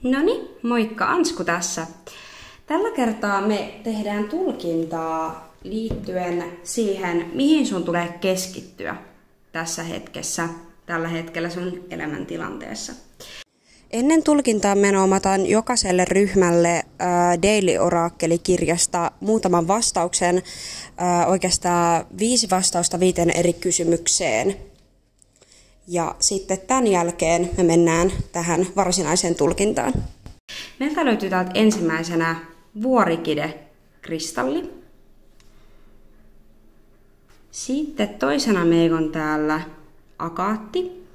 Noniin, moikka, Ansku tässä. Tällä kertaa me tehdään tulkintaa liittyen siihen, mihin sun tulee keskittyä tässä hetkessä, tällä hetkellä sun elämäntilanteessa. Ennen tulkintaa menoa mä otan jokaiselle ryhmälle Daily Oracle-kirjasta muutaman vastauksen, oikeastaan 5 vastausta 5 eri kysymykseen. Ja sitten tämän jälkeen me mennään tähän varsinaiseen tulkintaan. Meiltä löytyy täältä ensimmäisenä vuorikidekristalli. Sitten toisena meillä on täällä akaatti.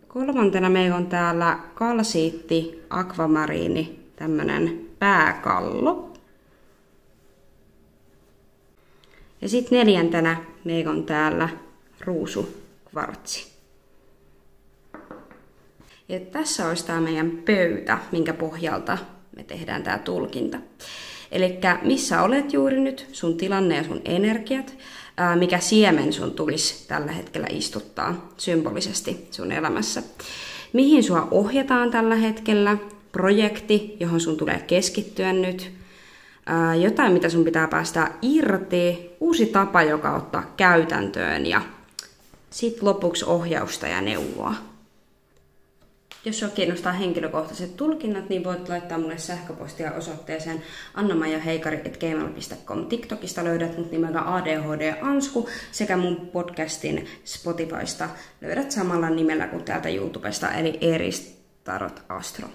Kolmantena meillä on täällä kalsiitti, akvamariini, tämmönen pääkallo. Ja sitten 4. meillä on täällä ruusukvartsi. Ja tässä olisi tämä meidän pöytä, minkä pohjalta me tehdään tämä tulkinta. Eli missä olet juuri nyt, sun tilanne ja sun energiat, mikä siemen sun tulisi tällä hetkellä istuttaa symbolisesti sun elämässä. Mihin sua ohjataan tällä hetkellä, projekti, johon sun tulee keskittyä nyt, jotain, mitä sun pitää päästä irti, uusi tapa, joka ottaa käytäntöön ja sitten lopuksi ohjausta ja neuvoa. Jos sua kiinnostaa henkilökohtaiset tulkinnat, niin voit laittaa mulle sähköpostia osoitteeseen annamajaheikari@gmail.com. TikTokista löydät mut nimellä ADHD Ansku sekä mun podcastin Spotifysta löydät samalla nimellä kuin täältä YouTubesta, eli Eris Tarot Astro.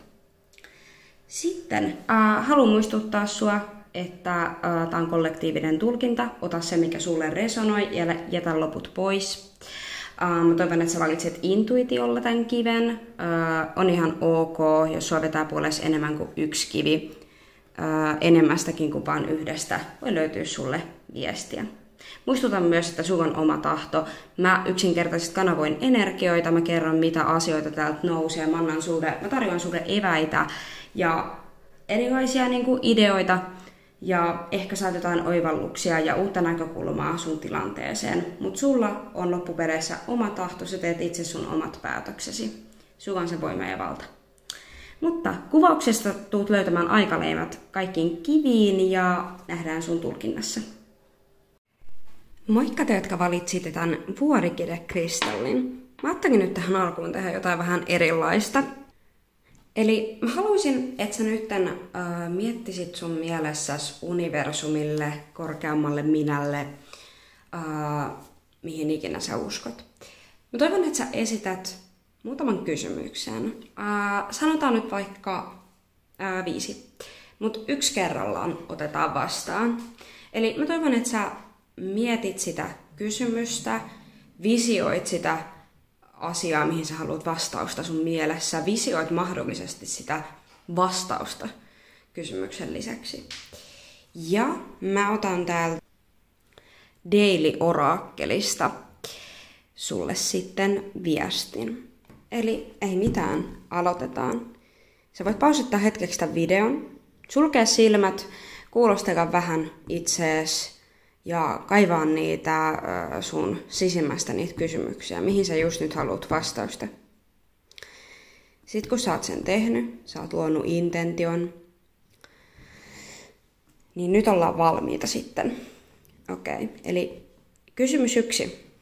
Sitten haluan muistuttaa sua, että tämä on kollektiivinen tulkinta. Ota se, mikä sulle resonoi, ja jätä loput pois. Mä toivon, että sä valitset intuitiolla tämän kiven. On ihan ok, jos sua vetää puolessa enemmän kuin 1 kivi. Enemmästäkin kuin vain yhdestä voi löytyä sulle viestiä. Muistutan myös, että sulla on oma tahto. Mä yksinkertaisesti kanavoin energioita, mä kerron mitä asioita täältä nousee. Mä tarjoan sulle eväitä ja erilaisia ideoita. Ja ehkä saat jotain oivalluksia ja uutta näkökulmaa sun tilanteeseen. Mutta sulla on loppupeleissä oma tahto, sä teet itse sun omat päätöksesi. Sulla on se voima ja valta. Mutta kuvauksesta tuut löytämään aikaleimat kaikkiin kiviin ja nähdään sun tulkinnassa. Moikka te, jotka valitsitte tämän vuorikidekristallin. Mä ajattelin nyt tähän alkuun tehdä jotain vähän erilaista. Eli mä haluaisin, että sä nyt miettisit sun mielessäsi universumille, korkeammalle minälle, mihin ikinä sä uskot. Mä toivon, että sä esität muutaman kysymyksen. Sanotaan nyt vaikka 5, mutta 1 kerrallaan otetaan vastaan. Eli mä toivon, että sä mietit sitä kysymystä, visioit sitä asiaa, mihin sä haluat vastausta sun mielessä. Visioit mahdollisesti sitä vastausta kysymyksen lisäksi. Ja mä otan täältä Daily Oracleista sulle sitten viestin. Eli ei mitään, aloitetaan. Sä voit pausittaa hetkeksi tämän videon, sulkea silmät, kuulostella vähän itseesi ja kaivaa niitä sun sisimmästä niitä kysymyksiä, mihin sä just nyt haluat vastausta. Sitten kun sä oot sen tehnyt, sä oot luonut intention, niin nyt ollaan valmiita sitten. Okei, eli kysymys 1.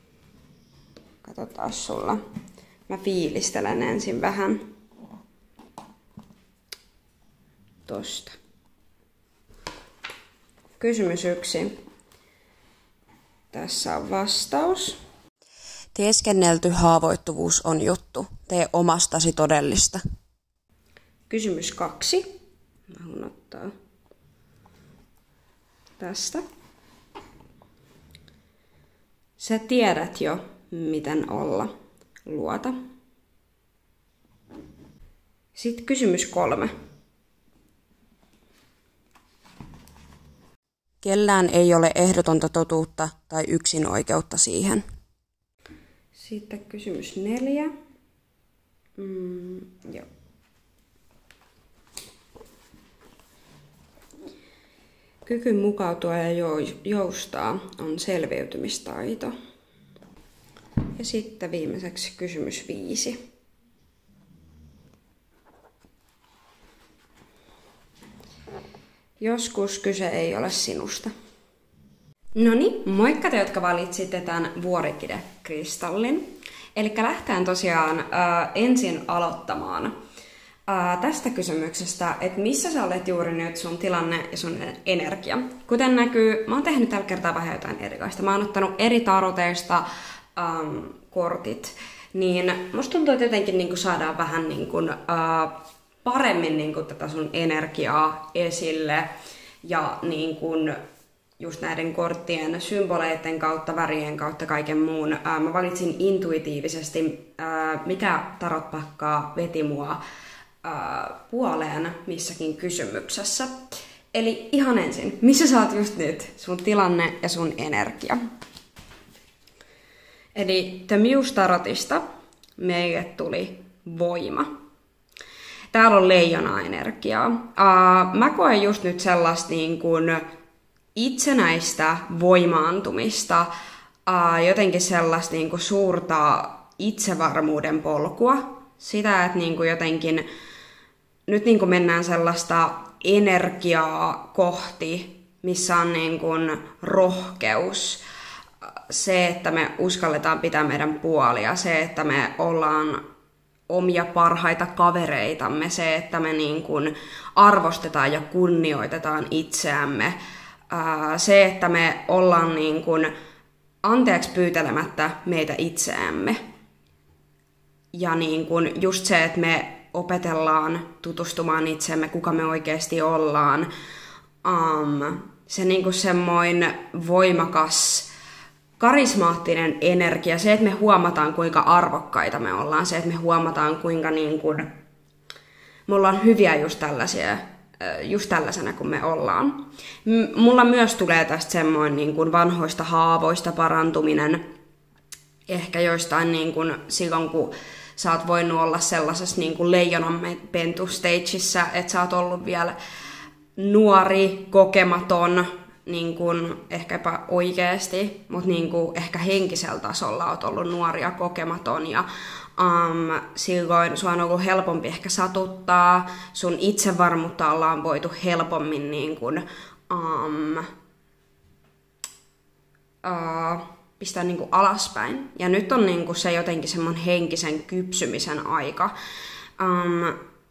Katsotaan sulla. Mä fiilistelen ensin vähän tosta. Kysymys 1. Tässä on vastaus. Teeskennelty haavoittuvuus on juttu. Tee omastasi todellista. Kysymys 2. Mä haluan ottaa tästä. Sä tiedät jo, miten olla. Luota. Sitten kysymys 3. Kellään ei ole ehdotonta totuutta tai yksin oikeutta siihen. Sitten kysymys 4. Joo. Kyky mukautua ja joustaa on selviytymistaito. Ja sitten viimeiseksi kysymys 5. Joskus kyse ei ole sinusta. Noniin, moikka te, jotka valitsitte tämän vuorikidekristallin. Eli lähtään tosiaan ensin aloittamaan tästä kysymyksestä, että missä sä olet juuri nyt, sun tilanne ja sun energia. Kuten näkyy, mä oon tehnyt tällä kertaa vähän jotain erikoista. Mä oon ottanut eri taroteista kortit, niin musta tuntuu, että jotenkin niin saadaan vähän niin kuin, paremmin niin kuin tätä sun energiaa esille ja niin kuin just näiden korttien symboleiden kautta, värien kautta, kaiken muun. Mä valitsin intuitiivisesti, mikä tarotpakkaa veti mua puoleen missäkin kysymyksessä. Eli ihan ensin, missä sä oot just nyt? Sun tilanne ja sun energia. Eli The Muse Tarotista meille tuli voima. Täällä on leijona-energiaa. Mä koen just nyt sellaista niin kuin itsenäistä voimaantumista, jotenkin sellaista niin kuin suurta itsevarmuuden polkua. Sitä, että niin kuin jotenkin nyt niin kuin mennään sellaista energiaa kohti, missä on niin kuin rohkeus. Se, että me uskalletaan pitää meidän puolia, se, että me ollaan omia parhaita kavereitamme, se, että me niin kuin arvostetaan ja kunnioitetaan itseämme, se, että me ollaan niin kuin anteeksi pyytelemättä meitä itseämme. Ja niin kuin just se, että me opetellaan tutustumaan itseemme, kuka me oikeasti ollaan. Se niin kuin semmoinen voimakas, karismaattinen energia, se, että me huomataan, kuinka arvokkaita me ollaan, se, että me huomataan, kuinka niin kuin me ollaan hyviä just tällaisena kuin me ollaan. Mulla myös tulee tästä semmoinen niin kuin vanhoista haavoista parantuminen, ehkä joistain niin kuin silloin, kun sä oot voinut olla sellaisessa niin kuin leijonanpentu-stageissa, että sä oot ollut vielä nuori, kokematon, niin kuin ehkäpä oikeasti, mutta niin kuin ehkä henkisellä tasolla oot ollut nuori ja kokematon ja silloin sua on ollut helpompi ehkä satuttaa, sun itsevarmuutta ollaan voitu helpommin niin kuin, pistää niin kuin alaspäin. Ja nyt on niin kuin se jotenkin semmoinen henkisen kypsymisen aika,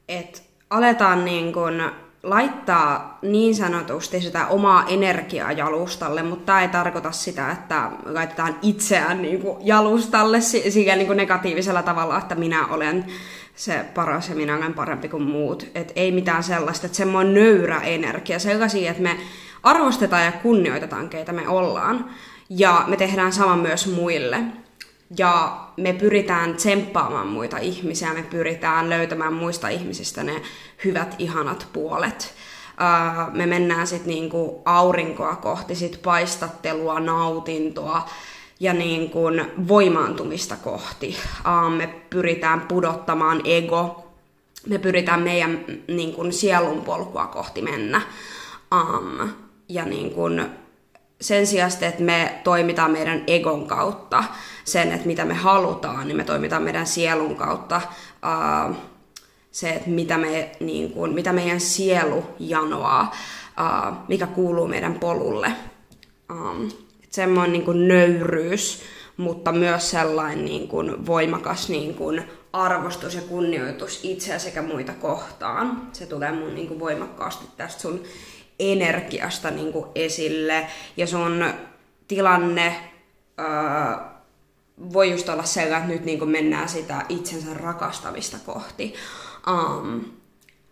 että aletaan niin kuin laittaa niin sanotusti sitä omaa energiaa jalustalle, mutta tämä ei tarkoita sitä, että laitetaan itseään niin kuin jalustalle sillä niin kuin negatiivisella tavalla, että minä olen se paras ja minä olen parempi kuin muut. Et ei mitään sellaista, että semmoinen nöyrä energia, sellaisia, että me arvostetaan ja kunnioitetaan, keitä me ollaan. Ja me tehdään sama myös muille. Ja me pyritään tsemppaamaan muita ihmisiä, me pyritään löytämään muista ihmisistä ne hyvät, ihanat puolet. Me mennään sitten niinku aurinkoa kohti, sit paistattelua, nautintoa ja niinku voimaantumista kohti. Me pyritään pudottamaan ego, me pyritään meidän niinku sielun polkua kohti mennä. Ja niinku sen sijaan, että me toimitaan meidän egon kautta, sen, että mitä me halutaan, niin me toimitaan meidän sielun kautta. Se, että mitä meidän sielu janoaa, mikä kuuluu meidän polulle. Semmoinen niin kuin nöyryys, mutta myös sellainen niin kuin voimakas niin kuin arvostus ja kunnioitus itseä sekä muita kohtaan. Se tulee mun niin kuin voimakkaasti tästä sun energiasta niin kuin esille. Ja sun tilanne voi just olla sellainen, että nyt niin kuin mennään sitä itsensä rakastamista kohti.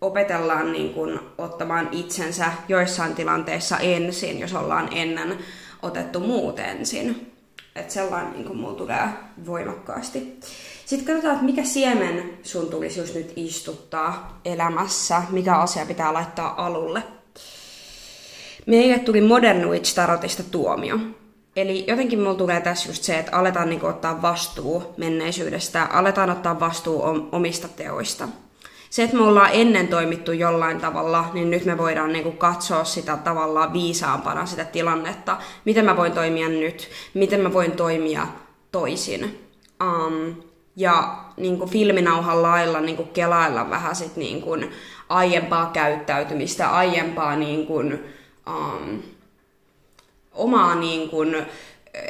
Opetellaan niin kuin ottamaan itsensä joissain tilanteissa ensin, jos ollaan ennen otettu muut ensin. Että sellainen niin kuin mulla tulee voimakkaasti. Sitten katsotaan, että mikä siemen sun tulisi just nyt istuttaa elämässä, mikä asia pitää laittaa alulle. Meille tuli Modern Witch Tarotista tuomio. Eli jotenkin mulla tulee tässä just se, että aletaan niinku ottaa vastuu menneisyydestä, aletaan ottaa vastuu omista teoista. Se, että me ollaan ennen toimittu jollain tavalla, niin nyt me voidaan niinku katsoa sitä tavallaan viisaampana, sitä tilannetta. Miten mä voin toimia nyt, miten mä voin toimia toisin. Ja niin kuin filminauhan lailla niin kuin kelailla vähän sit niin kuin aiempaa käyttäytymistä, aiempaa niin kuin, omaa niin kuin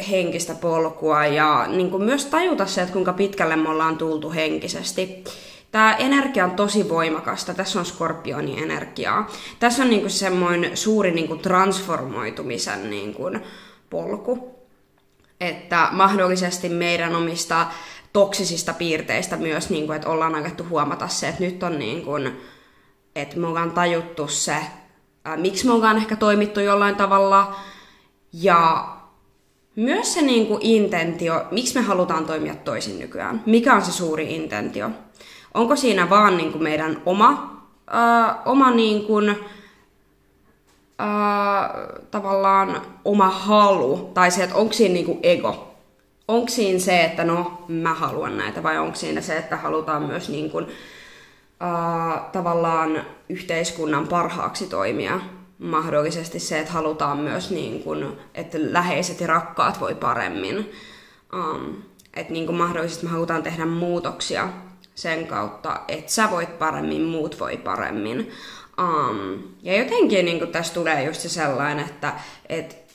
henkistä polkua ja niin kuin myös tajuta se, että kuinka pitkälle me ollaan tultu henkisesti. Tämä energia on tosi voimakasta. Tässä on Skorpionin energiaa. Tässä on niin kuin semmoinen suuri niin kuin transformoitumisen niin kuin polku. Että mahdollisesti meidän omista toksisista piirteistä myös, niin kuin, että ollaan alettu huomata se, että nyt on niin kuin, että me ollaan tajuttu se, miksi me ollaan ehkä toimittu jollain tavalla, ja myös se niin kuin intentio, miksi me halutaan toimia toisin nykyään, mikä on se suuri intentio. Onko siinä vaan niin kuin meidän oma niin kuin, tavallaan oma halu, tai se, että onko siinä niin kuin ego. Onko siinä se, että no, mä haluan näitä, vai onko siinä se, että halutaan myös niin kuin, tavallaan yhteiskunnan parhaaksi toimia. Mahdollisesti se, että halutaan myös, niin kuin, että läheiset ja rakkaat voi paremmin. Että niin kuin mahdollisesti me halutaan tehdä muutoksia sen kautta, että sä voit paremmin, muut voi paremmin. Ja jotenkin niin kuin tässä tulee just se sellainen, että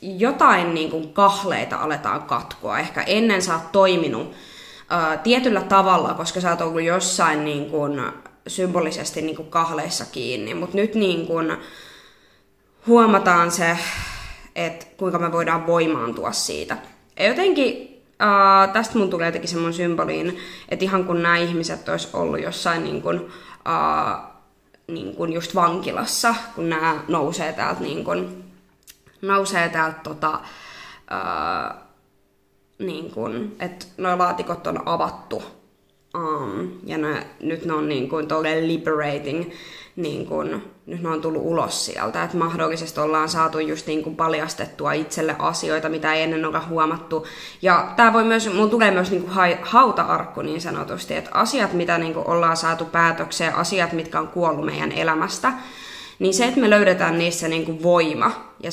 jotain niin kuin kahleita aletaan katkoa. Ehkä ennen sä oot toiminut tietyllä tavalla, koska sä oot ollut jossain niin kuin symbolisesti niin kuin kahleissa kiinni, mutta nyt niin kuin huomataan se, että kuinka me voidaan voimaantua siitä. Ja jotenkin tästä mun tulee jotenkin semmoinen symboliin, että ihan kun nämä ihmiset olisi ollut jossain niin kuin just vankilassa, kun nämä nousee täältä niin kuin, että nuo laatikot on avattu. Ja nyt ne on niin kuin liberating, niin kuin, nyt ne on tullut ulos sieltä, että mahdollisesti ollaan saatu just niin kuin paljastettua itselle asioita, mitä ei ennen ole huomattu. Ja tää voi myös, mun tulee myös niin kuin hauta-arkku niin sanotusti, että asiat, mitä niin kuin ollaan saatu päätökseen, asiat, mitkä on kuollut meidän elämästä, niin se, että me löydetään niissä niin kuin voima ja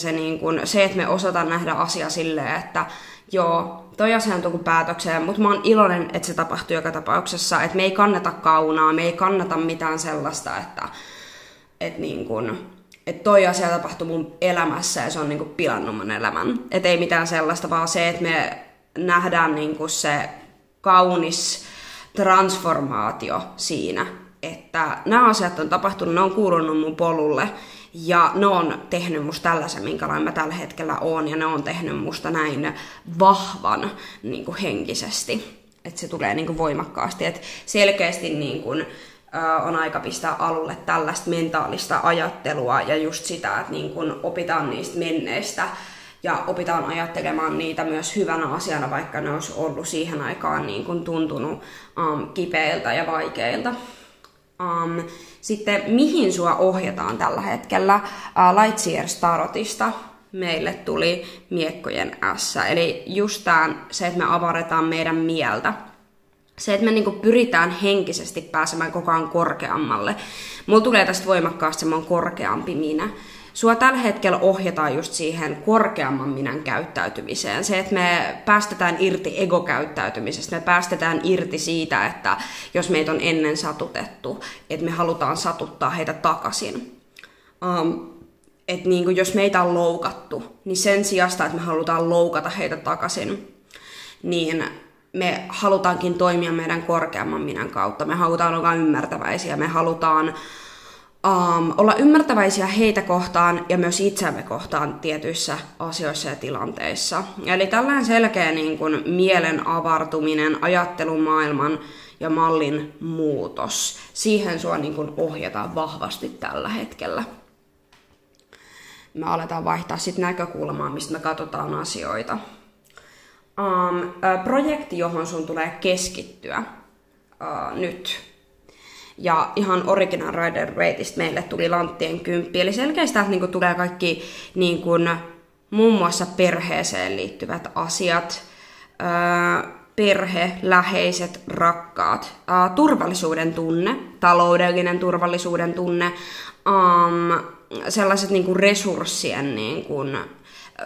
se, että me osataan nähdä asia silleen, että joo, toi asia on tullut päätökseen, mutta mä oon iloinen, että se tapahtuu joka tapauksessa, että me ei kannata kaunaa, me ei kannata mitään sellaista, että toi asia tapahtui mun elämässä ja se on niin kuin pilannut mun elämän. Että ei mitään sellaista, vaan se, että me nähdään niin kuin se kaunis transformaatio siinä, että nämä asiat on tapahtunut, ne on kuulunut mun polulle ja ne on tehnyt musta tällaisen, minkälainen mä tällä hetkellä oon, ja ne on tehnyt musta näin vahvan niin kuin henkisesti, että se tulee niin kuin voimakkaasti, että selkeästi niin kuin, on aika pistää alulle tällaista mentaalista ajattelua ja just sitä, että niin kuin opitaan niistä menneistä ja opitaan ajattelemaan niitä myös hyvänä asiana, vaikka ne olisi ollut siihen aikaan niin kuin tuntunut kipeiltä ja vaikeilta. Sitten mihin sua ohjataan tällä hetkellä? Lightseers Tarotista meille tuli miekkojen ässä. Eli just se, että me avaretaan meidän mieltä. Se, että me niinku pyritään henkisesti pääsemään koko ajan korkeammalle. Mulla tulee tästä voimakkaasti semmoinen korkeampi minä. Sua tällä hetkellä ohjataan just siihen korkeamman minän käyttäytymiseen. Se, että me päästetään irti egokäyttäytymisestä, me päästetään irti siitä, että jos meitä on ennen satutettu, että me halutaan satuttaa heitä takaisin. Että niin jos meitä on loukattu, niin sen sijasta, että me halutaan loukata heitä takaisin, niin me halutaankin toimia meidän korkeamman minän kautta. Me halutaan olla ymmärtäväisiä, me halutaan olla ymmärtäväisiä heitä kohtaan ja myös itseämme kohtaan tietyissä asioissa ja tilanteissa. Eli tällainen selkeä niin kuin mielen avartuminen, ajattelumaailman ja mallin muutos. Siihen sua niin kuin ohjataan vahvasti tällä hetkellä. Me aletaan vaihtaa sitten näkökulmaa, mistä me katsotaan asioita. Projekti, johon sun tulee keskittyä nyt. Ja ihan Original Rider Waiteista meille tuli lanttien 10. Eli selkeästi että niinku tulee kaikki niinku, muun muassa perheeseen liittyvät asiat. Perhe, läheiset, rakkaat. Turvallisuuden tunne, taloudellinen turvallisuuden tunne. Sellaiset niinku resurssien niinku,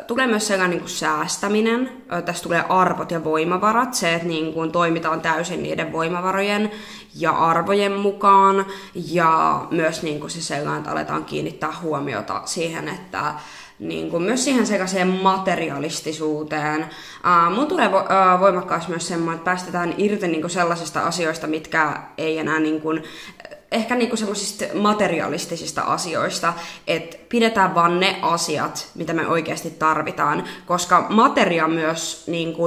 Tulee myös sellainen niin kuin säästäminen, tässä tulee arvot ja voimavarat, se, että niin kuin toimitaan täysin niiden voimavarojen ja arvojen mukaan, ja myös niin kuin se sellainen, että aletaan kiinnittää huomiota siihen, että niin kuin myös siihen sellaiseen materialistisuuteen. Mun tulee voimakkaasti myös semmoinen, että päästetään irti niin kuin sellaisista asioista, mitkä ei enää niin kuin, ehkä niinku semmoisista materialistisista asioista, että pidetään vaan ne asiat, mitä me oikeasti tarvitaan, koska materia myös, niinku,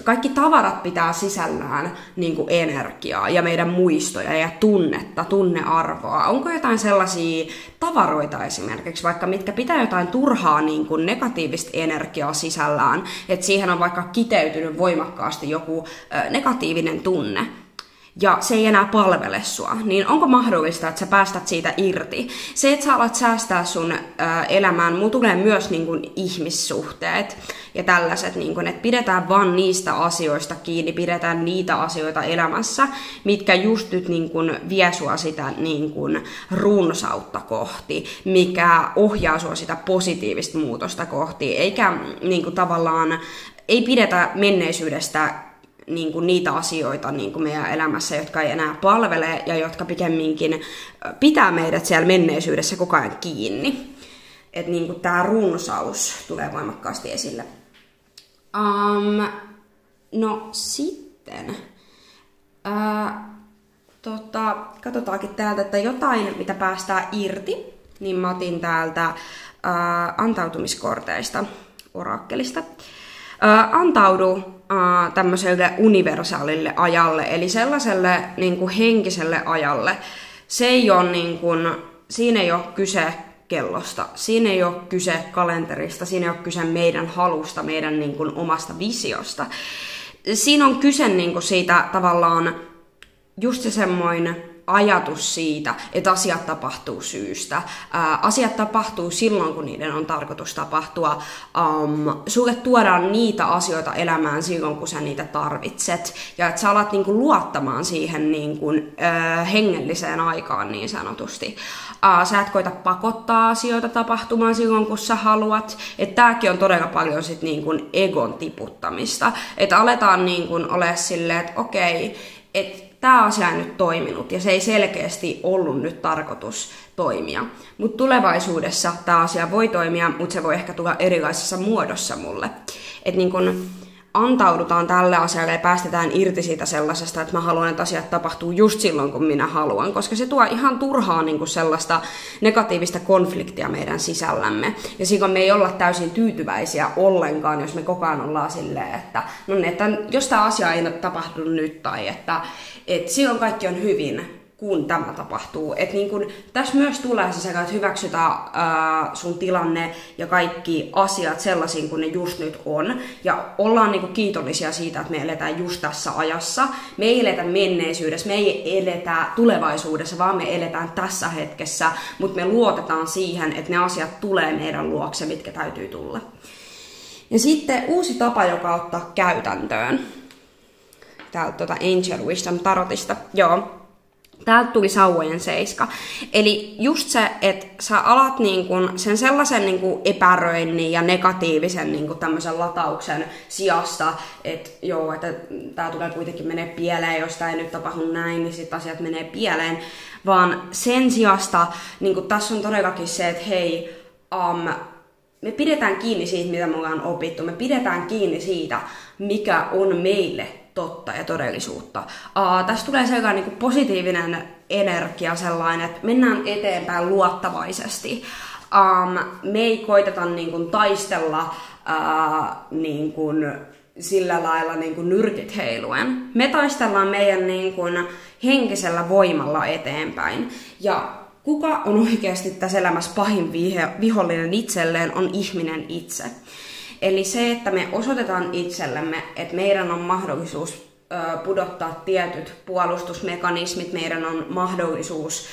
kaikki tavarat pitää sisällään niinku energiaa ja meidän muistoja ja tunnetta, tunnearvoa. Onko jotain sellaisia tavaroita esimerkiksi, vaikka mitkä pitää jotain turhaa niinku negatiivista energiaa sisällään, että siihen on vaikka kiteytynyt voimakkaasti joku negatiivinen tunne, ja se ei enää palvele sua, niin onko mahdollista, että sä päästät siitä irti? Se, että sä alat säästää sun elämään, mulla tulee myös niin kuin ihmissuhteet ja tällaiset, niin kuin, että pidetään vaan niistä asioista kiinni, pidetään niitä asioita elämässä, mitkä just nyt niin kuin vie sua sitä niin kuin runsautta kohti, mikä ohjaa sua sitä positiivista muutosta kohti, eikä niin kuin tavallaan, ei pidetä menneisyydestä niin kuin niitä asioita niin kuin meidän elämässä, jotka ei enää palvele ja jotka pikemminkin pitää meidät siellä menneisyydessä koko ajan kiinni. Että niin kuin tämä runsaus tulee voimakkaasti esille. No sitten, katsotaankin täältä, että jotain, mitä päästään irti, niin mä otin täältä antautumiskorteista, orakkelista. Antaudu tämmöiselle universaalille ajalle, eli sellaiselle niin kuin henkiselle ajalle. Se ei ole niin kuin, siinä ei ole kyse kellosta, siinä ei ole kyse kalenterista, siinä ei ole kyse meidän halusta, meidän niin kuin omasta visiosta. Siinä on kyse niin kuin siitä tavallaan just se semmoinen ajatus siitä, että asiat tapahtuu syystä. Asiat tapahtuu silloin, kun niiden on tarkoitus tapahtua. Sulle tuodaan niitä asioita elämään silloin, kun sä niitä tarvitset. Ja että sä alat niinku luottamaan siihen niinku, hengelliseen aikaan niin sanotusti. Sä et koita pakottaa asioita tapahtumaan silloin, kun sä haluat. Että tääkin on todella paljon sit niinku egon tiputtamista. Että aletaan niinku olemaan silleen, että okei, että tämä asia ei nyt toiminut ja se ei selkeästi ollut nyt tarkoitus toimia. Mutta tulevaisuudessa tämä asia voi toimia, mutta se voi ehkä tulla erilaisessa muodossa mulle. Että niin kun antaudutaan tälle asialle ja päästetään irti siitä sellaisesta, että mä haluan, että asiat tapahtuu just silloin, kun minä haluan, koska se tuo ihan turhaa niin kuin sellaista negatiivista konfliktia meidän sisällämme. Ja silloin me ei olla täysin tyytyväisiä ollenkaan, jos me koko ajan ollaan silleen, että, no, että jos tämä asia ei tapahdu nyt, tai että silloin kaikki on hyvin, kun tämä tapahtuu. Et niin kun, tässä myös tulee se sekä, että hyväksytään sun tilanne ja kaikki asiat sellaisiin, kuin ne just nyt on. Ja ollaan niin kun kiitollisia siitä, että me eletään just tässä ajassa. Me ei eletä menneisyydessä, me ei eletä tulevaisuudessa, vaan me eletään tässä hetkessä. Mutta me luotetaan siihen, että ne asiat tulee meidän luokse, mitkä täytyy tulla. Ja sitten uusi tapa, joka ottaa käytäntöön. Täältä Angel Wisdom Tarotista. Joo. Täältä tuli sauvojen 7. Eli just se, että sä alat niinku sen sellaisen niinku epäröinnin ja negatiivisen niinku tämmöisen latauksen sijasta, että joo, että tää tulee kuitenkin menee pieleen, jos tää ei nyt tapahdu näin, niin sit asiat menee pieleen. Vaan sen sijasta, niinku tässä on todellakin se, että hei, me pidetään kiinni siitä, mitä me ollaan opittu. Me pidetään kiinni siitä, mikä on meille totta ja todellisuutta. Tässä tulee sellainen niin positiivinen energia sellainen, että mennään eteenpäin luottavaisesti. Me ei koiteta niin kuin taistella niin kuin sillä lailla niin kuin nyrkit heiluen. Me taistellaan meidän niin kuin henkisellä voimalla eteenpäin. Ja kuka on oikeasti tässä elämässä pahin vihollinen itselleen, on ihminen itse. Eli se, että me osoitetaan itsellemme, että meidän on mahdollisuus pudottaa tietyt puolustusmekanismit, meidän on mahdollisuus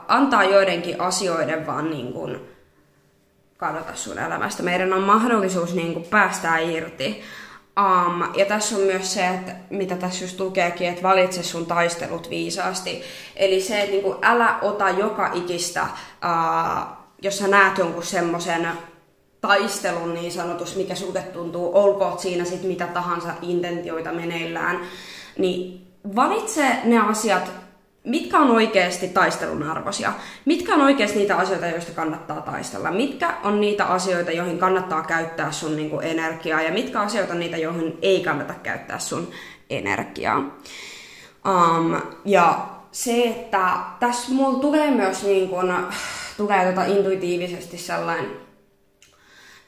antaa joidenkin asioiden vaan niin kuin kadota sun elämästä. Meidän on mahdollisuus niin kuin päästää irti. Ja tässä on myös se, että mitä tässä just lukeekin, että valitse sun taistelut viisaasti. Eli se, että niin kuin älä ota joka ikistä, jos sä näet jonkun semmoisen taistelun niin sanotus, mikä sulle tuntuu, olkoon siinä sit mitä tahansa intentioita meneillään, niin valitse ne asiat, mitkä on oikeasti taistelun arvoisia, mitkä on oikeasti niitä asioita, joista kannattaa taistella, mitkä on niitä asioita, joihin kannattaa käyttää sun niinku energiaa ja mitkä asioita on niitä, joihin ei kannata käyttää sun energiaa. Ja se, että tässä mulla tulee myös niin kun, intuitiivisesti sellainen,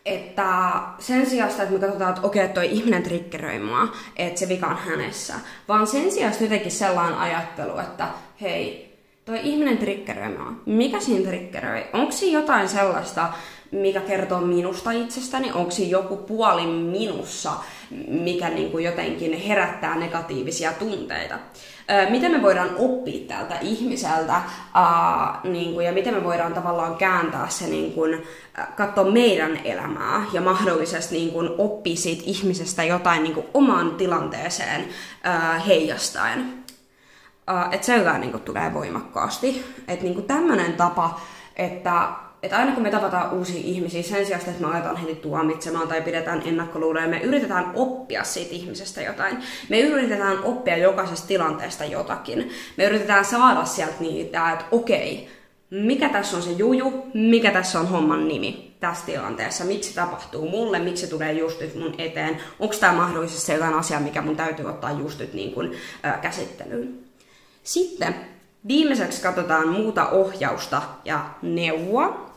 että sen sijaan, että me katsotaan, että okei, toi ihminen triggeröi mua, että se vika on hänessä, vaan sen sijaan jotenkin sellainen ajattelu, että hei, toi ihminen triggeröi mua. Mikä siinä triggeröi? Onko siinä jotain sellaista, mikä kertoo minusta itsestäni? Onko siinä joku puoli minussa, mikä niinku jotenkin herättää negatiivisia tunteita? Miten me voidaan oppia tältä ihmiseltä ja miten me voidaan tavallaan kääntää se, katsoa meidän elämää ja mahdollisesti oppia siitä ihmisestä jotain omaan tilanteeseen heijastaen. Että sellainen tulee voimakkaasti. Että tämmöinen tapa, että aina kun me tavataan uusia ihmisiä, sen sijaan, että me aletaan heti tuomitsemaan tai pidetään ennakkoluuloja, me yritetään oppia siitä ihmisestä jotain. Me yritetään oppia jokaisesta tilanteesta jotakin. Me yritetään saada sieltä niitä, että okei, mikä tässä on se juju, mikä tässä on homman nimi tässä tilanteessa, miksi se tapahtuu mulle, miksi se tulee just nyt mun eteen, onko tämä mahdollisesti sellainen asia, mikä mun täytyy ottaa just nyt käsittelyyn. Sitten viimeiseksi katsotaan muuta ohjausta ja neuvoa.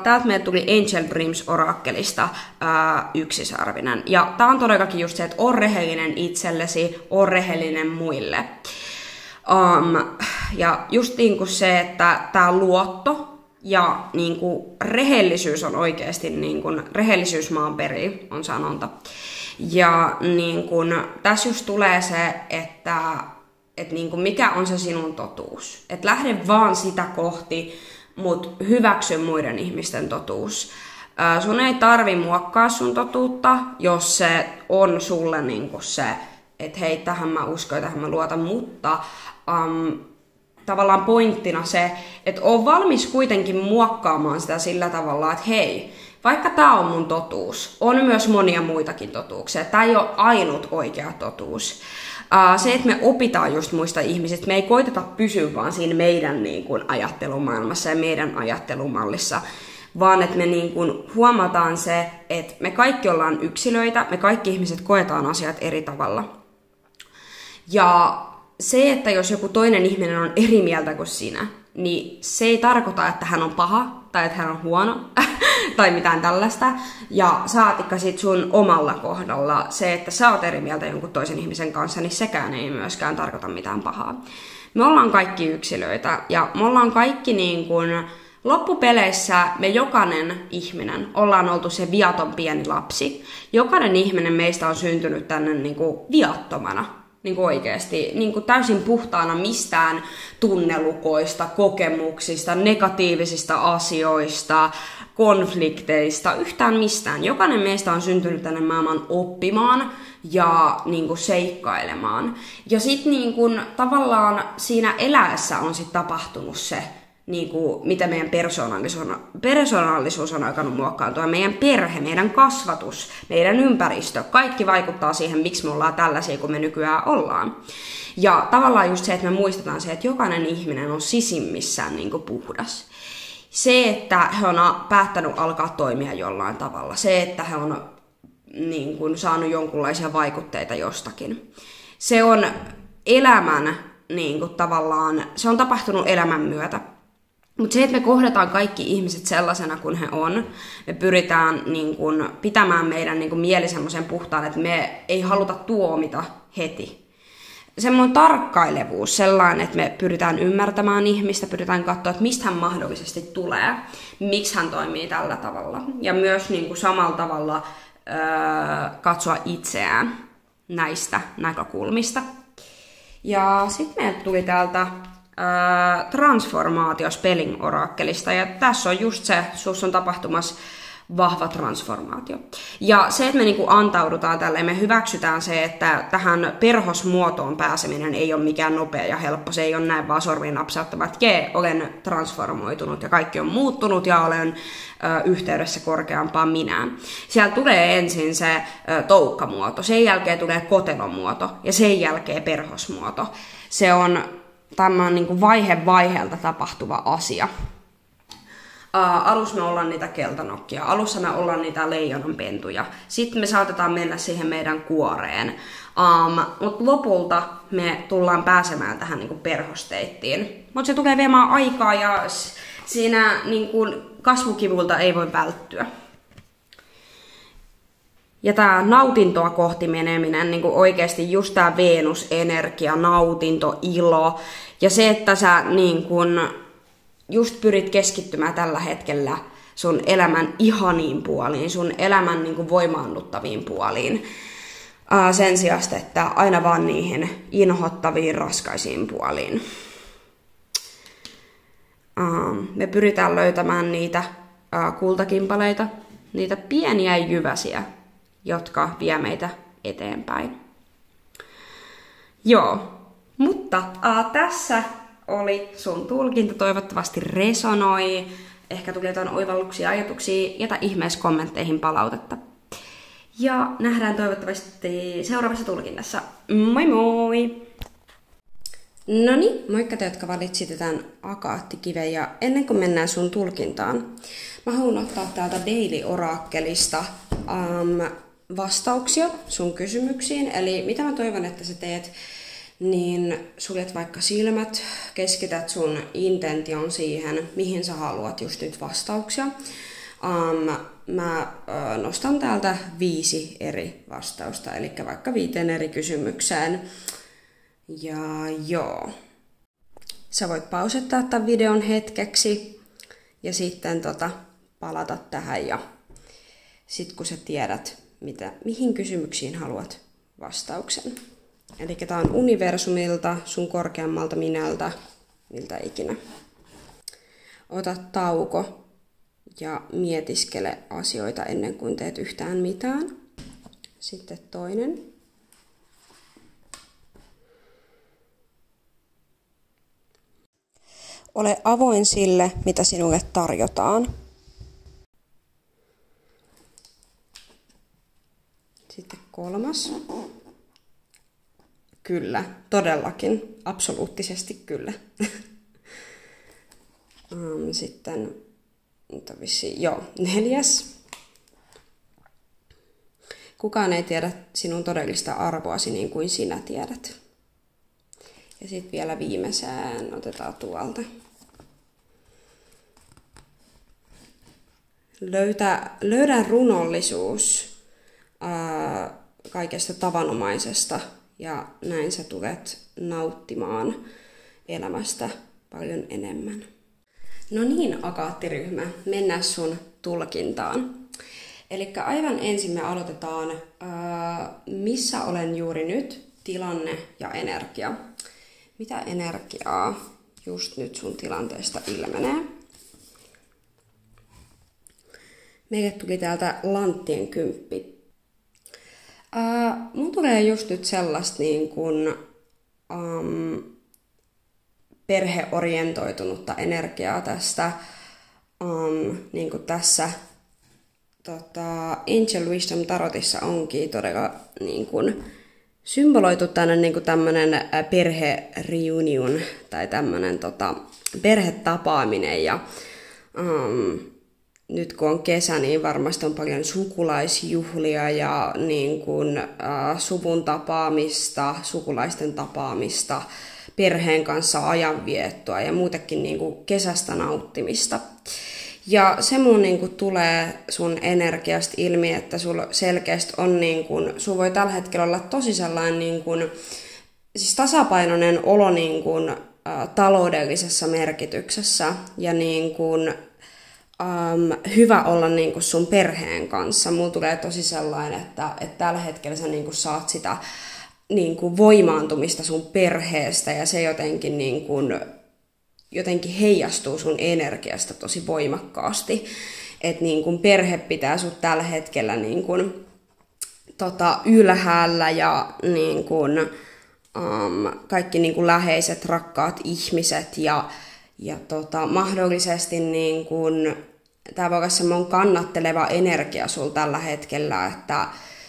Täältä meille tuli Angel Dreams Oracleista yksisarvinen. Ja tää on todellakin just se, että on rehellinen itsellesi, on rehellinen muille. Ja just se, että tää luotto ja rehellisyys on oikeasti, rehellisyys maan perii, on sanonta. Ja tässä just tulee se, että mikä on se sinun totuus. Että lähde vaan sitä kohti, mutta hyväksy muiden ihmisten totuus. Sun ei tarvi muokkaa sun totuutta, jos se on sulle se, että hei, tähän mä uskon ja tähän mä luotan, mutta tavallaan pointtina se, että oon valmis kuitenkin muokkaamaan sitä sillä tavalla, että hei, vaikka tää on mun totuus, on myös monia muitakin totuuksia. Tää ei ole ainut oikea totuus. Se, että me opitaan just muista ihmisistä, me ei koiteta pysyä vaan siinä meidän ajattelumaailmassa ja meidän ajattelumallissa, vaan että me huomataan se, että me kaikki ollaan yksilöitä, me kaikki ihmiset koetaan asiat eri tavalla. Ja se, että jos joku toinen ihminen on eri mieltä kuin sinä, niin se ei tarkoita, että hän on paha tai että hän on huono tai mitään tällaista. Ja saatikka sit sun omalla kohdalla se, että sä oot eri mieltä jonkun toisen ihmisen kanssa, niin sekään ei myöskään tarkoita mitään pahaa. Me ollaan kaikki yksilöitä ja me ollaan kaikki loppupeleissä me jokainen ihminen ollaan oltu se viaton pieni lapsi. Jokainen ihminen meistä on syntynyt tänne viattomana. Oikeasti täysin puhtaana mistään tunnelukoista, kokemuksista, negatiivisista asioista, konflikteista, yhtään mistään. Jokainen meistä on syntynyt tänne maailman oppimaan ja seikkailemaan. Ja sitten tavallaan siinä eläessä on sit tapahtunut se, mitä meidän persoonallisuus on alkanut muokkaantua. Meidän perhe, meidän kasvatus, meidän ympäristö, kaikki vaikuttaa siihen, miksi me ollaan tällaisia kuin me nykyään ollaan. Ja tavallaan just se, että me muistetaan se, että jokainen ihminen on sisimmissään puhdas. Se, että he on päättänyt alkaa toimia jollain tavalla. Se, että he on saanut jonkunlaisia vaikutteita jostakin. Se on elämän tavallaan, se on tapahtunut elämän myötä. Mutta se, että me kohdataan kaikki ihmiset sellaisena kuin he on, me pyritään pitämään meidän mieli semmoisen puhtaan, että me ei haluta tuomita heti. Semmoinen tarkkailevuus, sellainen, että me pyritään ymmärtämään ihmistä, pyritään katsoa, että mistä hän mahdollisesti tulee, miksi hän toimii tällä tavalla. Ja myös samalla tavalla katsoa itseään näistä näkökulmista. Ja sitten meille tuli täältä transformaatio spelling oraakkelista, ja tässä on just se, sus on tapahtumassa vahva transformaatio. Ja se, että me niinku antaudutaan tälleen, me hyväksytään se, että tähän perhosmuotoon pääseminen ei ole mikään nopea ja helppo. Se ei ole näin vaan sormiin napsauttava, että olen transformoitunut ja kaikki on muuttunut ja olen yhteydessä korkeampaan minään. Sieltä tulee ensin se toukkamuoto, sen jälkeen tulee kotelomuoto ja sen jälkeen perhosmuoto. Se on tämmöinen niinku vaihe vaiheelta tapahtuva asia. Alussa me ollaan niitä keltanokkia, alussa me ollaan niitä leijonanpentuja. Sitten me saatetaan mennä siihen meidän kuoreen. Mutta lopulta me tullaan pääsemään tähän niinku perhosteittiin. Mutta se tulee viemään aikaa ja siinä niinku kasvukivulta ei voi välttyä. Ja tää nautintoa kohti meneminen, niin oikeasti just tää Venus-energia, nautinto, ilo. Ja se, että sä niin kun just pyrit keskittymään tällä hetkellä sun elämän ihaniin puoliin, sun elämän niin kun voimaannuttaviin puoliin. Sen sijaan, että aina vaan niihin inhottaviin, raskaisiin puoliin. Me pyritään löytämään niitä kultakimpaleita, niitä pieniä jyväsiä, jotka vie meitä eteenpäin. Joo, mutta tässä oli sun tulkinta, toivottavasti resonoi. Ehkä tuli jotain oivalluksia, ajatuksia, jätä ihmeessä kommentteihin palautetta. Ja nähdään toivottavasti seuraavassa tulkinnassa. Moi moi! Noniin, moikka te, jotka valitsitte tämän akaattikiven, ja ennen kuin mennään sun tulkintaan, mä haluan ottaa täältä Daily Oracleista vastauksia sun kysymyksiin. Eli mitä mä toivon, että sä teet, niin suljet vaikka silmät, keskität sun intention siihen, mihin sä haluat just nyt vastauksia. Mä nostan täältä 5 eri vastausta, eli vaikka 5 eri kysymykseen. Ja joo, sä voit pausettaa tämän videon hetkeksi ja sitten palata tähän ja sit kun sä tiedät, mihin kysymyksiin haluat vastauksen. Eli tää on universumilta, sun korkeammalta minältä, miltä ikinä. Ota tauko ja mietiskele asioita ennen kuin teet yhtään mitään. Sitten toinen. Ole avoin sille, mitä sinulle tarjotaan. Sitten 3. Kyllä, todellakin, absoluuttisesti kyllä. Sitten, 4. Kukaan ei tiedä sinun todellista arvoasi niin kuin sinä tiedät. Ja sitten vielä viimeiseen otetaan tuolta. Löydä runollisuus kaikesta tavanomaisesta ja näin sä tulet nauttimaan elämästä paljon enemmän. No niin, akaattiryhmä, mennään sun tulkintaan. Eli aivan ensin me aloitetaan, missä olen juuri nyt, tilanne ja energia. Mitä energiaa just nyt sun tilanteesta ilmenee? Meille tuli täältä lanttien 10. Mun tulee just nyt sellaista niin kuin, perheorientoitunutta energiaa tästä. Niin kuin tässä Angel Wisdom Tarotissa onkin todella niin kuin, symboloitu tänne niin kuin tämmönen perhe-reunion tai tämmönen perhetapaaminen ja nyt kun on kesä, niin varmasti on paljon sukulaisjuhlia ja niin kuin, suvun tapaamista, sukulaisten tapaamista, perheen kanssa ajanviettoa ja muutenkin niin kuin kesästä nauttimista. Ja se mun niin kuin tulee sun energiasta ilmi, että sulla selkeästi on niin kuin, sulla voi tällä hetkellä olla tosi sellainen niin kuin, siis tasapainoinen olo niin kuin, taloudellisessa merkityksessä ja niin kuin, hyvä olla niin kuin sun perheen kanssa. Mulla tulee tosi sellainen, että tällä hetkellä sä niin kuin saat sitä niin kuin voimaantumista sun perheestä ja se jotenkin, niin kuin, jotenkin heijastuu sun energiasta tosi voimakkaasti. että niin kuin perhe pitää sut tällä hetkellä niin kuin, ylhäällä ja niin kuin, kaikki niin kuin läheiset, rakkaat ihmiset ja mahdollisesti niin kuin, tää voi olla semmoinen kannatteleva energia sul tällä hetkellä, että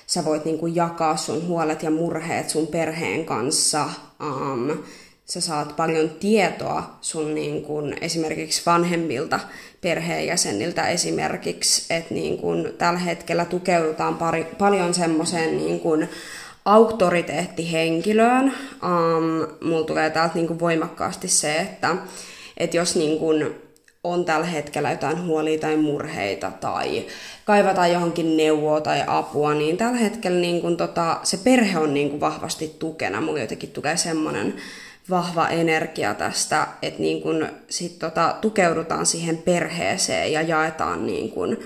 sä voit niin kuin jakaa sun huolet ja murheet sun perheen kanssa. Sä saat paljon tietoa sun niin kuin, esimerkiksi vanhemmilta perheenjäseniltä esimerkiksi, että niin kuin, tällä hetkellä tukeudutaan paljon semmoiseen niin kuin, auktoriteettihenkilöön. Mulla tulee täältä niin kuin, voimakkaasti se, että jos niin kuin, on tällä hetkellä jotain huolia tai murheita tai kaivataan johonkin neuvoa tai apua, niin tällä hetkellä niin kun, se perhe on niin kun, vahvasti tukena. Mulla jotenkin tulee semmoinen vahva energia tästä, että niin kun, sit, tukeudutaan siihen perheeseen ja jaetaan, niin kun,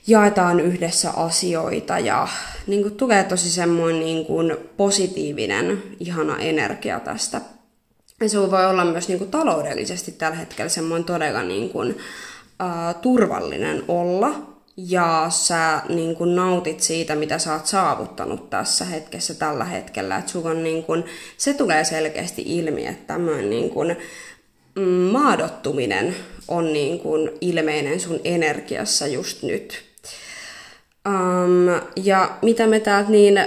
jaetaan yhdessä asioita ja niin kun, tulee tosi semmoinen niin kun, positiivinen, ihana energia tästä. Ja se voi olla myös niin kuin, taloudellisesti tällä hetkellä semmoinen todella niin kuin, turvallinen olla. Ja sä niin kuin, nautit siitä, mitä sä oot saavuttanut tässä hetkessä tällä hetkellä. Et sulla on, niin kuin, se tulee selkeästi ilmi, että tämmöinen niin kuin, maadottuminen on niin kuin, ilmeinen sun energiassa just nyt. Ja mitä me täältä niin...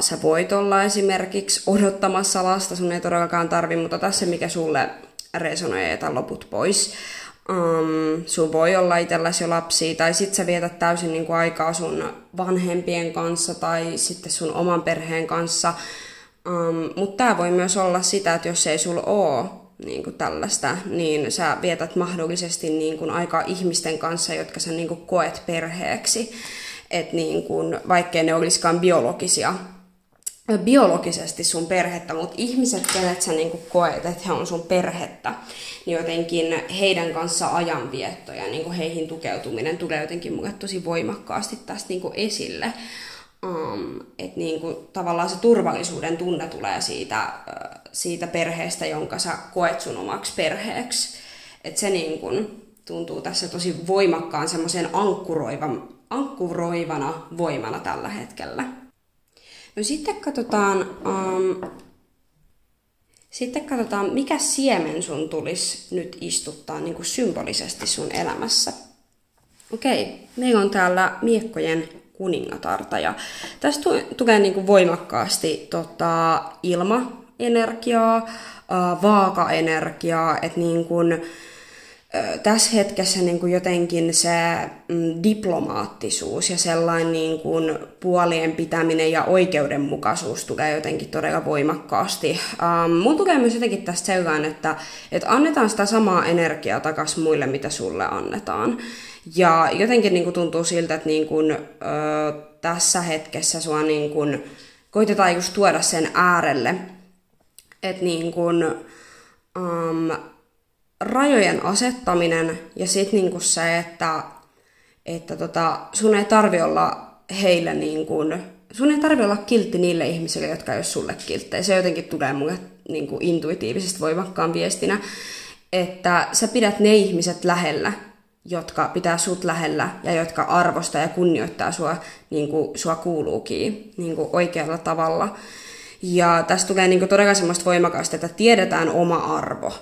sä voit olla esimerkiksi odottamassa lasta, sun ei todellakaan tarvi, mutta tässä mikä sulle resonoi, jätä loput pois. Sun voi olla itselläsi jo lapsia, tai sit sä vietät täysin niin kuin aikaa sun vanhempien kanssa, tai sitten sun oman perheen kanssa. Mutta tää voi myös olla sitä, että jos ei sulla oo niin kuin tällaista, niin sä vietät mahdollisesti niin kuin aikaa ihmisten kanssa, jotka sä niin kuin koet perheeksi. Että niin kun, vaikkei ne olisikaan biologisesti sun perhettä, mutta ihmiset, kenet sä niin kun koet, että he on sun perhettä, niin jotenkin heidän kanssa ajanvietto ja niin kun heihin tukeutuminen tulee jotenkin mulle tosi voimakkaasti tästä niin kun esille. Että niin kun, tavallaan se turvallisuuden tunne tulee siitä perheestä, jonka sä koet sun omaksi perheeksi. Että se niin kun, tuntuu tässä tosi voimakkaan semmoisen ankkuroivana voimana tällä hetkellä. No sitten katsotaan, mikä siemen sun tulisi nyt istuttaa niin kuin symbolisesti sun elämässä. Okei, meillä on täällä miekkojen kuningatarta ja tästä tulee niin kuin voimakkaasti ilmaenergiaa, vaaka-energiaa, että niin kuin tässä hetkessä niin kuin jotenkin se diplomaattisuus ja sellainen niin kuin puolien pitäminen ja oikeudenmukaisuus tulee jotenkin todella voimakkaasti. Mun tulee myös jotenkin tästä sellainen, että annetaan sitä samaa energiaa takaisin muille, mitä sulle annetaan. Ja jotenkin niin kuin tuntuu siltä, että niin kuin, tässä hetkessä sua niin kuin, koitetaan just tuoda sen äärelle, että niin kuin, rajojen asettaminen ja sitten niinku se, että sun ei tarvi olla heille sun ei tarvi olla kiltti niille ihmisille, jotka ei ole sulle kilttejä. Se jotenkin tulee mulle niinku intuitiivisesti voimakkaan viestinä, että sä pidät ne ihmiset lähellä, jotka pitää sut lähellä ja jotka arvostaa ja kunnioittaa sua niin kuin sua kuuluukin niin kuin oikealla tavalla. Ja tästä tulee niin kuin todella semmoista voimakasta, että tiedetään oma arvo.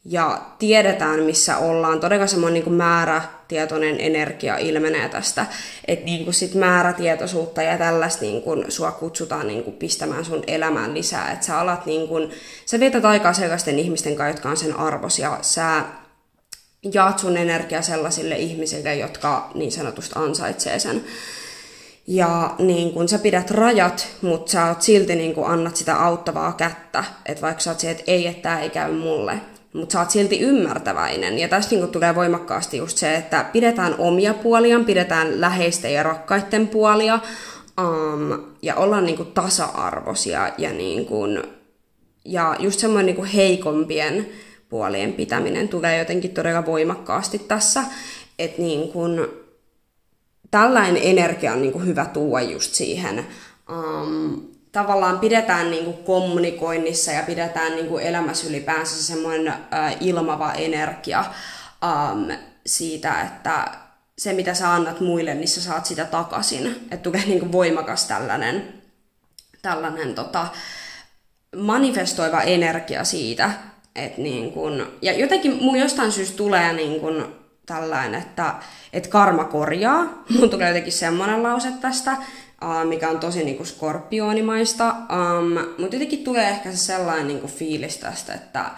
Ja tiedetään, missä ollaan. Todella semmoinen niin kuin määrätietoinen energia ilmenee tästä. Että niin sit määrätietoisuutta ja tällaista niin kuin sua kutsutaan niin kuin pistämään sun elämään lisää. Että sä alat niin kuin, sä vietät aikaa sellaisten ihmisten kanssa, jotka on sen arvos. Ja sä jaat sun energiaa sellaisille ihmisille, jotka niin sanotusti ansaitsee sen. Ja niin kun sä pidät rajat, mutta sä oot silti niin kun annat sitä auttavaa kättä. Että vaikka sä oot se, että tää ei käy mulle. Mutta sä oot silti ymmärtäväinen. Ja tässä niin tulee voimakkaasti just se, että pidetään omia puoliaan, pidetään läheisten ja rakkaiden puolia. Ja ollaan niin tasa-arvoisia. Ja just semmoinen niin heikompien puolien pitäminen tulee jotenkin todella voimakkaasti tässä. Että niin kun tällainen energia on niin kuin hyvä tuoda just siihen. Tavallaan pidetään niin kuin kommunikoinnissa ja pidetään niin kuin elämässä ylipäänsä semmoinen ilmava energia siitä, että se mitä sä annat muille, niin sä saat sitä takaisin. Että tulee niin kuin voimakas tällainen manifestoiva energia siitä, että niin kun, ja jotenkin mun jostain syystä tulee niin kun tällainen, että karma korjaa. Mun tulee jotenkin semmoinen lause tästä, mikä on tosi niin kun skorpionimaista, mutta jotenkin tulee ehkä se sellainen niin kun fiilis tästä, että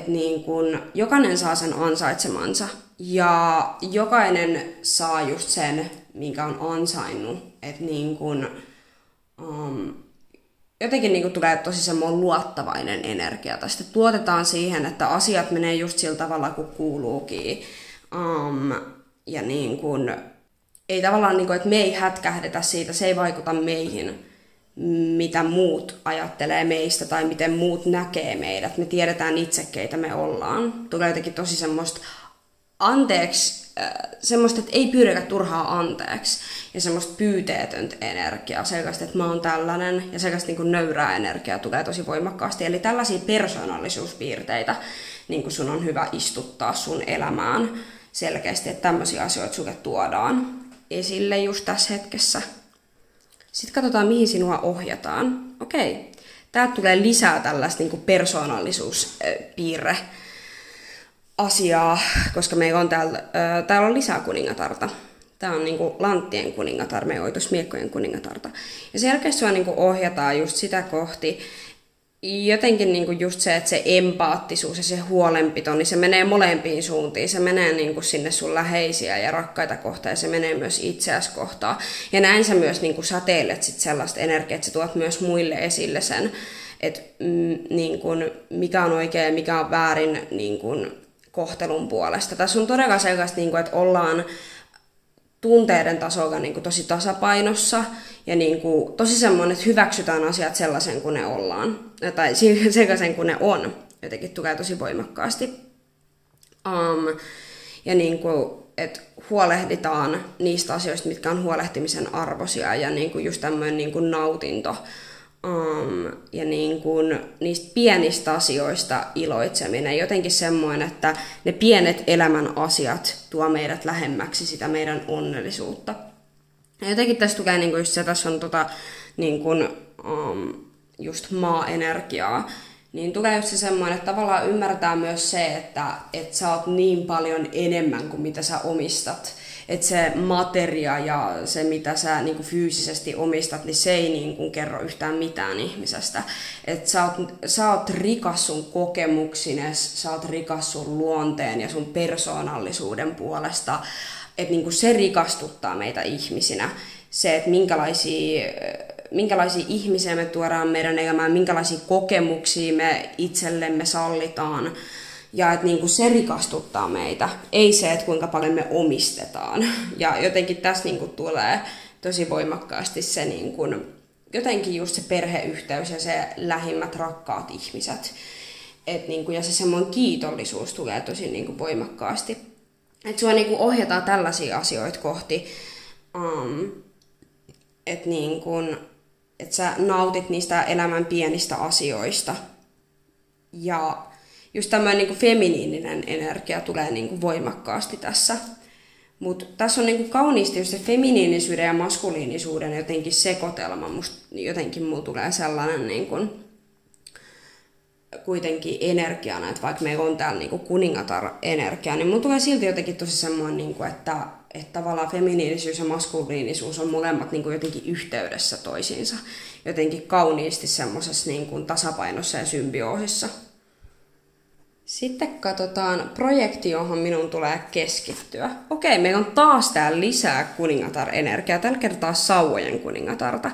niin kun jokainen saa sen ansaitsemansa ja jokainen saa just sen, minkä on ansainnut, että niin kun, jotenkin niin kuin tulee tosi semmoinen luottavainen energia tästä. Tuotetaan siihen, että asiat menee just sillä tavalla, kuin kuuluukin. Ja niin kuin, ei tavallaan, niin kuin, että me ei hätkähdetä siitä, se ei vaikuta meihin, mitä muut ajattelee meistä tai miten muut näkee meidät. Me tiedetään itse, keitä me ollaan. Tulee jotenkin tosi semmoista semmoista, että ei pyydetä turhaa anteeksi ja semmoista pyyteetöntä energiaa, selkeästi, että mä oon tällainen ja selkeästi niin kuin nöyrää energiaa tulee tosi voimakkaasti. Eli tällaisia persoonallisuuspiirteitä niin kuin sun on hyvä istuttaa sun elämään selkeästi, että tämmöisiä asioita sulle tuodaan esille just tässä hetkessä. Sitten katsotaan, mihin sinua ohjataan. Okei, täältä tulee lisää tällaista niin kuin persoonallisuuspiirre asiaa, koska meillä on täällä on lisää kuningatarta. Tämä on niinku lanttien kuningatar, me oitusmiekkojen kuningatarta. Ja selkeästi sua niinku ohjataan just sitä kohti. Jotenkin niinku just se, että se empaattisuus ja se huolenpito, niin se menee molempiin suuntiin. Se menee niinku sinne sun läheisiä ja rakkaita kohtaan ja se menee myös itseäsi kohtaan. Ja näin sä myös niinku säteilet sit sellaista energiaa, että sä tuot myös muille esille sen, että niinku, mikä on oikein ja mikä on väärin niinku, kohtelun puolesta. Tässä on todella sellaista, että ollaan tunteiden tasolla tosi tasapainossa ja tosi semmoinen, että hyväksytään asiat sellaisen kuin ne ollaan. Tai sellaisen kuin ne on. Jotenkin tulee tosi voimakkaasti. Ja että huolehditaan niistä asioista, mitkä on huolehtimisen arvoisia ja just tämmöinen nautinto. Ja niistä pienistä asioista iloitseminen. Jotenkin semmoinen, että ne pienet elämän asiat tuo meidät lähemmäksi sitä meidän onnellisuutta. Ja jotenkin tässä tulee just se, tässä on just maa-energiaa. Niin tulee just se semmoinen, että tavallaan ymmärtää myös se, että sä oot niin paljon enemmän kuin mitä sä omistat. Että se materia ja se, mitä sä niin kuin fyysisesti omistat, niin se ei niin kuin kerro yhtään mitään ihmisestä. Että sä oot rikas sun kokemuksines, sä oot rikas sun luonteen ja sun persoonallisuuden puolesta. Että niin kuin se rikastuttaa meitä ihmisinä. Se, että minkälaisia ihmisiä me tuodaan meidän elämään, minkälaisia kokemuksia me itsellemme sallitaan. Ja että niinku se rikastuttaa meitä, ei se, että kuinka paljon me omistetaan. Ja jotenkin tässä niinku tulee tosi voimakkaasti se niinku, jotenkin just se perheyhteys ja se lähimmät rakkaat ihmiset. Et niinku, ja se semmoinen kiitollisuus tulee tosi niinku voimakkaasti. Että sua niinku ohjataan tällaisia asioita kohti, että niinku, et sä nautit niistä elämän pienistä asioista. Ja just tämmöinen niinku feminiininen energia tulee niinku voimakkaasti tässä. Mutta tässä on niinku kauniisti just se feminiinisyyden ja maskuliinisuuden jotenkin sekoitelma. Jotenkin mulla tulee sellainen niinku, kuitenkin energiana, että vaikka meillä on täällä niinku kuningatar-energia, niin mulla tulee silti jotenkin tosi semmoinen, niinku, että tavallaan feminiinisyys ja maskuliinisuus on molemmat niinku jotenkin yhteydessä toisiinsa. Jotenkin kauniisti semmoisessa niinku tasapainossa ja symbioosissa. Sitten katsotaan projekti, johon minun tulee keskittyä. Okei, meillä on taas täällä lisää kuningatar-energiaa. Tällä kertaa sauvojen kuningatarta.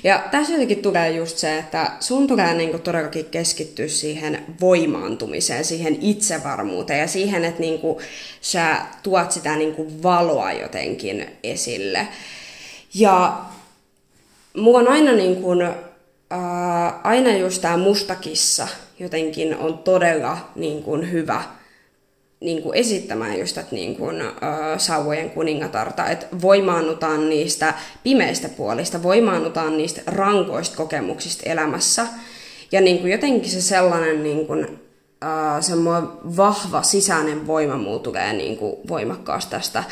Ja tässä jotenkin tulee just se, että sun tulee niinku todellakin keskittyä siihen voimaantumiseen, siihen itsevarmuuteen ja siihen, että niinku sä tuot sitä niinku valoa jotenkin esille. Ja mulla on aina niinku, aina just tää mustakissa jotenkin on todella niin kuin hyvä niin kuin esittämään just että niin kuin, sauvojen kuningatarta, että voimaannutaan niistä pimeistä puolista, voimaannutaan niistä rankoista kokemuksista elämässä. Ja niin kuin jotenkin se sellainen, niin kuin, semmoinen vahva sisäinen voima mulla tulee niinku voimakkaasti tästä.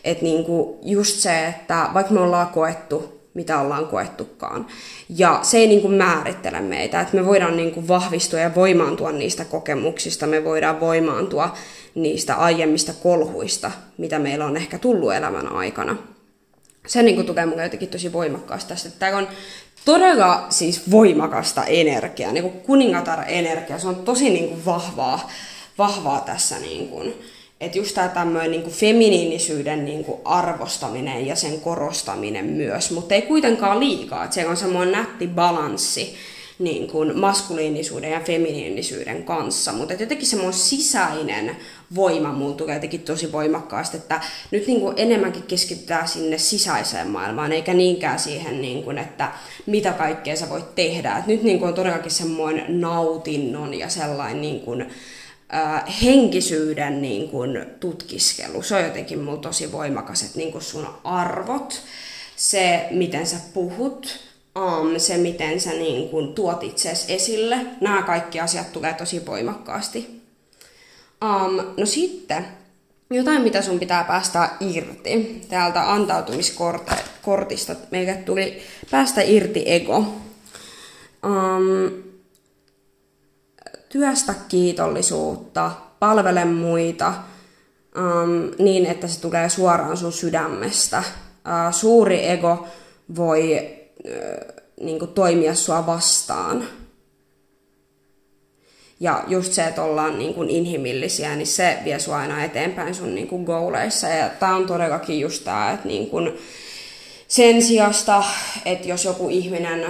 Että niinku just se, että vaikka me ollaan koettu, mitä ollaan koettukaan, ja se ei niinku määrittele meitä, että me voidaan niinku vahvistua ja voimaantua niistä kokemuksista, me voidaan voimaantua niistä aiemmista kolhuista, mitä meillä on ehkä tullut elämän aikana. Se niinku tukee mun jotenkin tosi voimakkaasti tästä, että tämä on todella siis voimakasta energiaa, niin kuin kuningatar-energia, se on tosi niin kuin vahvaa tässä. Niin kuin, että just tämä tämmöinen niin kuin feminiinisyyden niin kuin arvostaminen ja sen korostaminen myös, mutta ei kuitenkaan liikaa. Että se on semmoinen nätti balanssi niin kuin maskuliinisuuden ja feminiinisyyden kanssa, mutta jotenkin semmoinen sisäinen voima mulla tulee jotenkin tosi voimakkaasti, että nyt niin kuin enemmänkin keskitytään sinne sisäiseen maailmaan, eikä niinkään siihen, niin kuin, että mitä kaikkea sä voit tehdä. Et nyt niin kuin on todellakin semmoinen nautinnon ja sellainen niin kuin, henkisyyden niin kuin, tutkiskelu. Se on jotenkin mulla tosi voimakas, että niin kuin sun arvot, se miten sä puhut, se miten sä niin kun tuot itseesi esille, nämä kaikki asiat tulee tosi voimakkaasti. No sitten, jotain mitä sun pitää päästä irti täältä antautumiskortista. Meille tuli päästä irti ego. Työstä kiitollisuutta, palvele muita niin, että se tulee suoraan sun sydämestä. Suuri ego voi niin kuin toimia sua vastaan. Ja just se, että ollaan niin kuin inhimillisiä, niin se vie sua aina eteenpäin sun niin kuin goaleissa. Ja tää on todellakin just tää, että niin kuin sen sijasta, että jos joku ihminen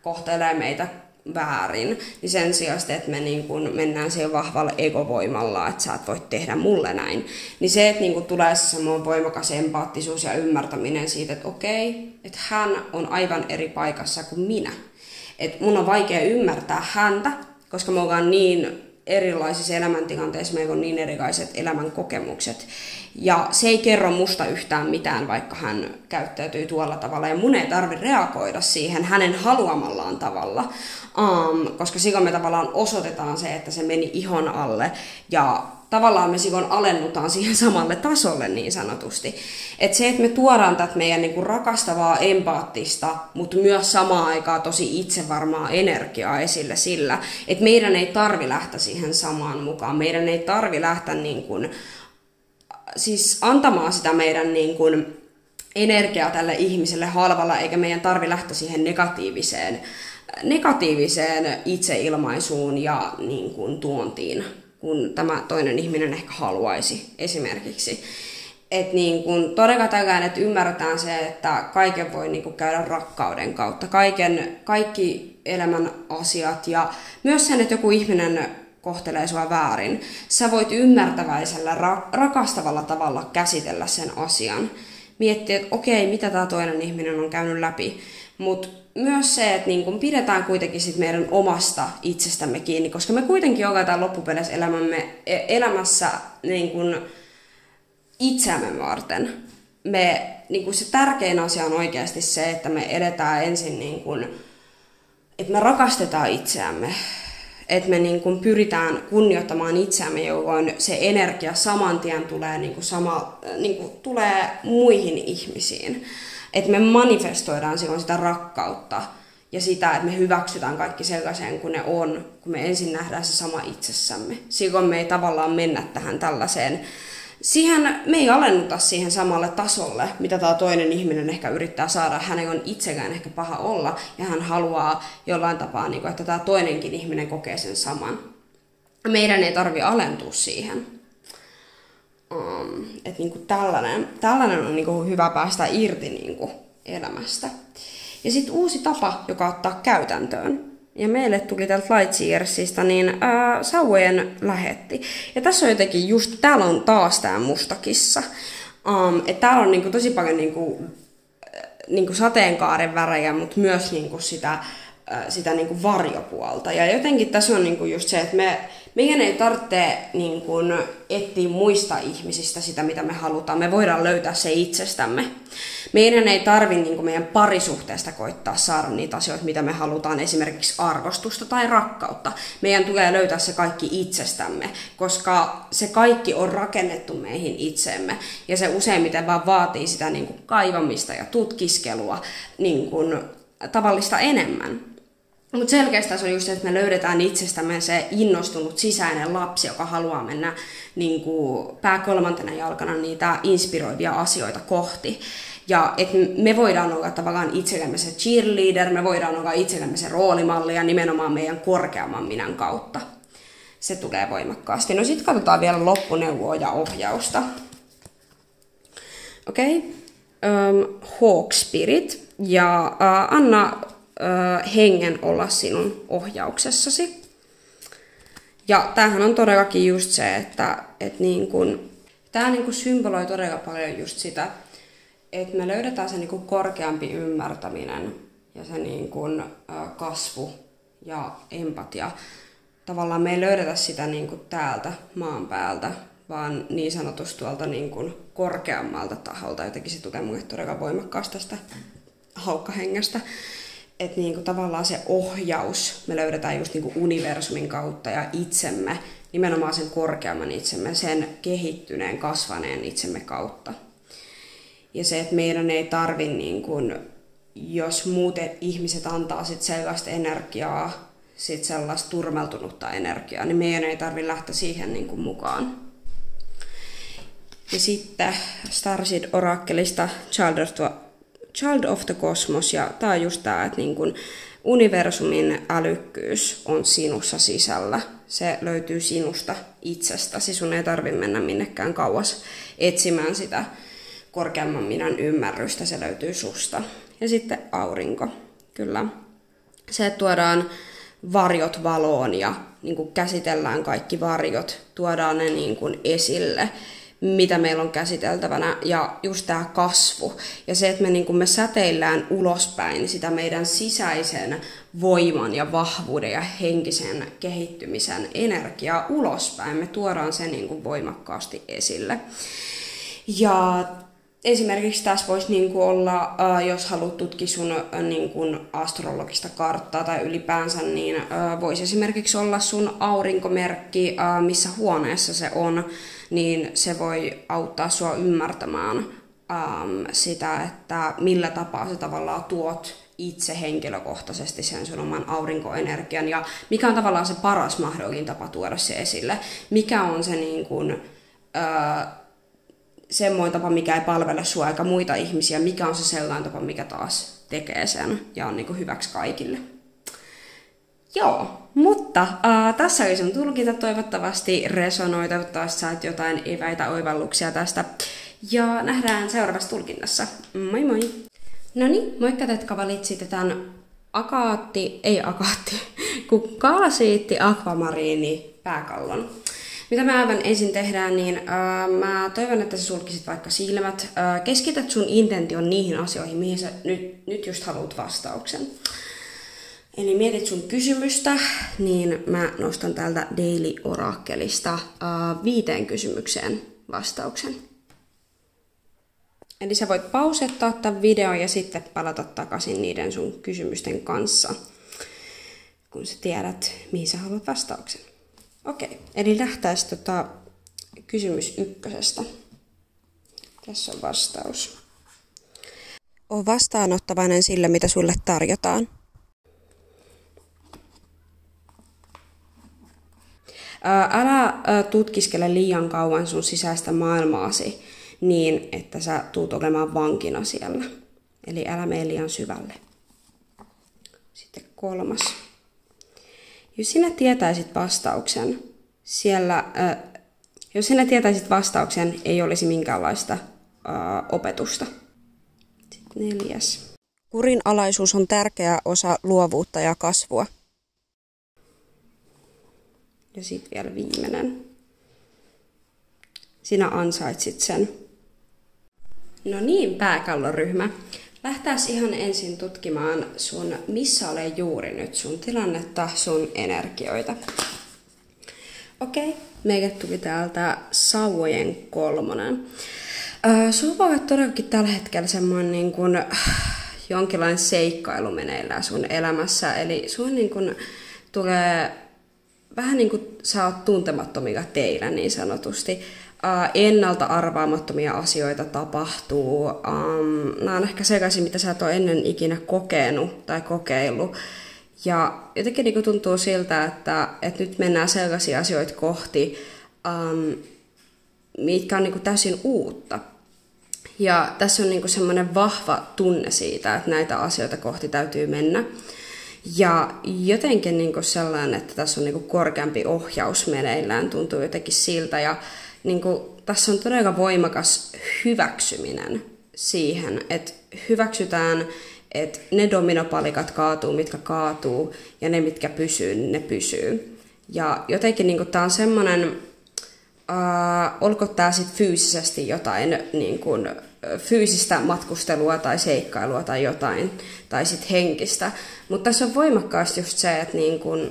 kohtelee meitä väärin, niin sen sijasta, että me niin kuin mennään siihen vahvalla egovoimalla, että sä et voi tehdä mulle näin, niin se, että niin kuin tulee se semmoinen voimakas empaattisuus ja ymmärtäminen siitä, että okei, että hän on aivan eri paikassa kuin minä. Että mun on vaikea ymmärtää häntä, koska me ollaan niin erilaisissa elämäntilanteissa, meillä on niin erilaiset elämänkokemukset. Ja se ei kerro musta yhtään mitään, vaikka hän käyttäytyy tuolla tavalla. Ja mun ei tarvitse reagoida siihen hänen haluamallaan tavalla. Koska silloin me tavallaan osoitetaan se, että se meni ihon alle. Ja tavallaan me silloin alennutaan siihen samalle tasolle niin sanotusti. Että se, että me tuodaan tätä meidän niinku rakastavaa, empaattista, mutta myös samaan aikaan tosi itsevarmaa energiaa esille sillä, että meidän ei tarvi lähteä siihen samaan mukaan. Meidän ei tarvi lähteä niin kuin, siis antamaan sitä meidän niin kuin energiaa tälle ihmiselle halvalla, eikä meidän tarvi lähteä siihen negatiiviseen itseilmaisuun ja niin kuin tuontiin, kun tämä toinen ihminen ehkä haluaisi esimerkiksi. Että niin kun todella tällainen, että ymmärretään se, että kaiken voi niin kun käydä rakkauden kautta. Kaikki elämän asiat ja myös sen, että joku ihminen kohtelee sua väärin. Sä voit ymmärtäväisellä, rakastavalla tavalla käsitellä sen asian. Miettiä, että okei, mitä tämä toinen ihminen on käynyt läpi. Mutta myös se, että niin kun pidetään kuitenkin sit meidän omasta itsestämme kiinni, koska me kuitenkin ollaan loppupeleissä elämässä niin kun itseämme varten. Niin kun se tärkein asia on oikeasti se, että me edetään ensin, niin kun, että me rakastetaan itseämme. Että me niin kun pyritään kunnioittamaan itseämme, jolloin se energia saman tien tulee, tulee muihin ihmisiin. Että me manifestoidaan silloin sitä rakkautta ja sitä, että me hyväksytään kaikki sellaiseen kuin ne on, kun me ensin nähdään se sama itsessämme. Silloin me ei tavallaan mennä tähän tällaiseen. Me ei alennuta siihen samalle tasolle, mitä tämä toinen ihminen ehkä yrittää saada. Hänen on itsekään ehkä paha olla ja hän haluaa jollain tapaa, että tämä toinenkin ihminen kokee sen saman. Meidän ei tarvitse alentua siihen. Että tällainen on hyvä päästä irti elämästä. Ja sitten uusi tapa, joka ottaa käytäntöön. Ja meille tuli täältä Lightyearsista sauvojen lähetti. Ja tässä on jotenkin just, täällä on taas tää mustakissa. Että täällä on tosi paljon sateenkaaren värejä, mutta myös sitä sitä niin kuin varjopuolta. Ja jotenkin tässä on niin kuin just se, että meidän ei tarvitse niin kuin etsiä muista ihmisistä sitä, mitä me halutaan. Me voidaan löytää se itsestämme. Meidän ei tarvitse niin kuin meidän parisuhteesta koittaa saada niitä asioita, mitä me halutaan, esimerkiksi arvostusta tai rakkautta. Meidän tulee löytää se kaikki itsestämme, koska se kaikki on rakennettu meihin itseemme. Ja se useimmiten vaan vaatii sitä niin kuin kaivamista ja tutkiskelua niin kuin tavallista enemmän. Mutta selkeästi se on just se, että me löydetään itsestämme se innostunut sisäinen lapsi, joka haluaa mennä niin kuin pää kolmantena jalkana niitä inspiroivia asioita kohti. Ja että me voidaan olla tavallaan itsellemme se cheerleader, me voidaan olla itsellemme se roolimalli ja nimenomaan meidän korkeamman minän kautta. Se tulee voimakkaasti. No sitten katsotaan vielä loppuneuvoa ja ohjausta. Okei. Hawk Spirit. Ja anna hengen olla sinun ohjauksessasi. Ja tämähän on todellakin just se, että niin kun, tämä niin kun symboloi todella paljon just sitä, että me löydetään se niin kun korkeampi ymmärtäminen ja se niin kun, kasvu ja empatia. Tavallaan me ei löydetä sitä niin kun täältä maan päältä, vaan niin sanotusti tuolta niin kun korkeammalta taholta. Jotenkin se tulee mulle todella voimakkaasti tästä haukkahengestä. Että niinku tavallaan se ohjaus me löydetään just niinku universumin kautta ja itsemme, nimenomaan sen korkeamman itsemme, sen kehittyneen, kasvaneen itsemme kautta. Ja se, että meidän ei tarvi, niinku, jos muut ihmiset antaa sit sellaista energiaa, sit sellaista turmeltunutta energiaa, niin meidän ei tarvi lähteä siihen niinku mukaan. Ja sitten Starseed Oracleista Child of the Cosmos, ja tää on just tää, että niin kun universumin älykkyys on sinussa sisällä. Se löytyy sinusta itsestäsi, sun ei tarvitse mennä minnekään kauas etsimään sitä korkeamman minän ymmärrystä, se löytyy susta. Ja sitten aurinko, kyllä. Se, että tuodaan varjot valoon ja niin kun käsitellään kaikki varjot, tuodaan ne niin kun esille, mitä meillä on käsiteltävänä, ja just tämä kasvu. Ja se, että me säteillään ulospäin sitä meidän sisäisen voiman ja vahvuuden ja henkisen kehittymisen energiaa ulospäin. Me tuodaan se niin kuin voimakkaasti esille. Ja esimerkiksi tässä voisi olla, jos haluat tutkia sun astrologista karttaa tai ylipäänsä, niin voisi esimerkiksi olla sun aurinkomerkki, missä huoneessa se on, niin se voi auttaa sua ymmärtämään sitä, että millä tapaa sä tavallaan tuot itse henkilökohtaisesti sen sun oman aurinkoenergian ja mikä on tavallaan se paras mahdollinen tapa tuoda se esille. Mikä on se semmoinen tapa, mikä ei palvele sua eikä muita ihmisiä, mikä on se sellainen tapa, mikä taas tekee sen ja on hyväksi kaikille. Joo, mutta tässä oli sun tulkinta, toivottavasti resonoi, toivottavasti saat jotain eväitä, oivalluksia tästä. Ja nähdään seuraavassa tulkinnassa. Moi moi! No niin, moikka, jotka valitsitte tämän kaasiitti akvamariini pääkallon. Mitä mä aivan ensin tehdään, niin mä toivon, että sä sulkisit vaikka silmät. Keskität sun intention niihin asioihin, mihin sä nyt just haluat vastauksen. Eli mietit sun kysymystä, niin mä nostan täältä Daily Oracleista 5 kysymykseen vastauksen. Eli sä voit pausettaa tämän videon ja sitten palata takaisin niiden sun kysymysten kanssa, kun sä tiedät, mihin sä haluat vastauksen. Okei, eli lähtäisi kysymys 1. Tässä on vastaus. Oo vastaanottavainen sille, mitä sulle tarjotaan. Älä tutkiskele liian kauan sun sisäistä maailmaasi niin, että sä tuut olemaan vankina siellä. Eli älä mene liian syvälle. Sitten 3. Jos sinä tietäisit vastauksen, ei olisi minkäänlaista opetusta. Sitten 4. Kurinalaisuus on tärkeä osa luovuutta ja kasvua. Ja sitten vielä viimeinen. Sinä ansaitsit sen. No niin, pääkalloryhmä. Lähtääs ihan ensin tutkimaan sun missä ole juuri nyt sun tilannetta, sun energioita. Okei, meille tuli täältä Sauvojen 3. Sulla voi olla todellakin tällä hetkellä semmoinen niin kuin jonkinlainen seikkailu meneillään sun elämässä. Eli sun niin kuin tulee vähän niin kuin sä oot tuntemattomilla teillä niin sanotusti. Ennalta arvaamattomia asioita tapahtuu. Nämä on ehkä sellaisia, mitä sä et ole ennen ikinä kokenut tai kokeillut. Ja jotenkin niin kuin tuntuu siltä, että nyt mennään sellaisia asioita kohti, mitkä on niin kuin täysin uutta. Ja tässä on niin kuin semmoinen vahva tunne siitä, että näitä asioita kohti täytyy mennä. Ja jotenkin niin kuin sellainen, että tässä on niin kuin korkeampi ohjaus meneillään, tuntuu jotenkin siltä. Ja niin kuin, tässä on todella voimakas hyväksyminen siihen, että hyväksytään, että ne dominopalikat kaatuu, mitkä kaatuu, ja ne, mitkä pysyy, ne pysyy. Ja jotenkin niin kuin, tämä on semmoinen, olko tämä sitten fyysisesti jotain niin kuin, fyysistä matkustelua tai seikkailua tai jotain, tai sitten henkistä. Mutta tässä on voimakkaasti just se, että, niin kun,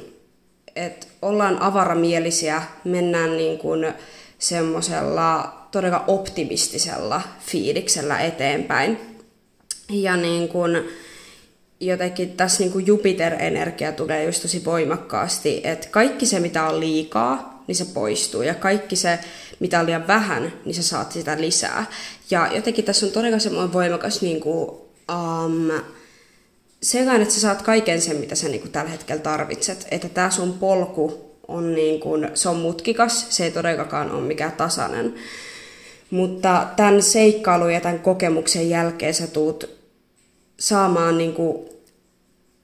että ollaan avaramielisiä, mennään niin kun semmoisella todella optimistisella fiiliksellä eteenpäin. Ja niin kun, jotenkin tässä niin kun Jupiter-energia tulee just tosi voimakkaasti, että kaikki se, mitä on liikaa, niin se poistuu. Ja kaikki se, mitä on liian vähän, niin sä saat sitä lisää. Ja jotenkin tässä on todella semmoinen voimakas niin kuin, sellainen, että sä saat kaiken sen, mitä sä niin kuin tällä hetkellä tarvitset. Että tää sun polku on, niin kuin, se on mutkikas, se ei todellakaan ole mikään tasainen. Mutta tämän seikkailun ja tämän kokemuksen jälkeen sä tuut saamaan, niin kuin,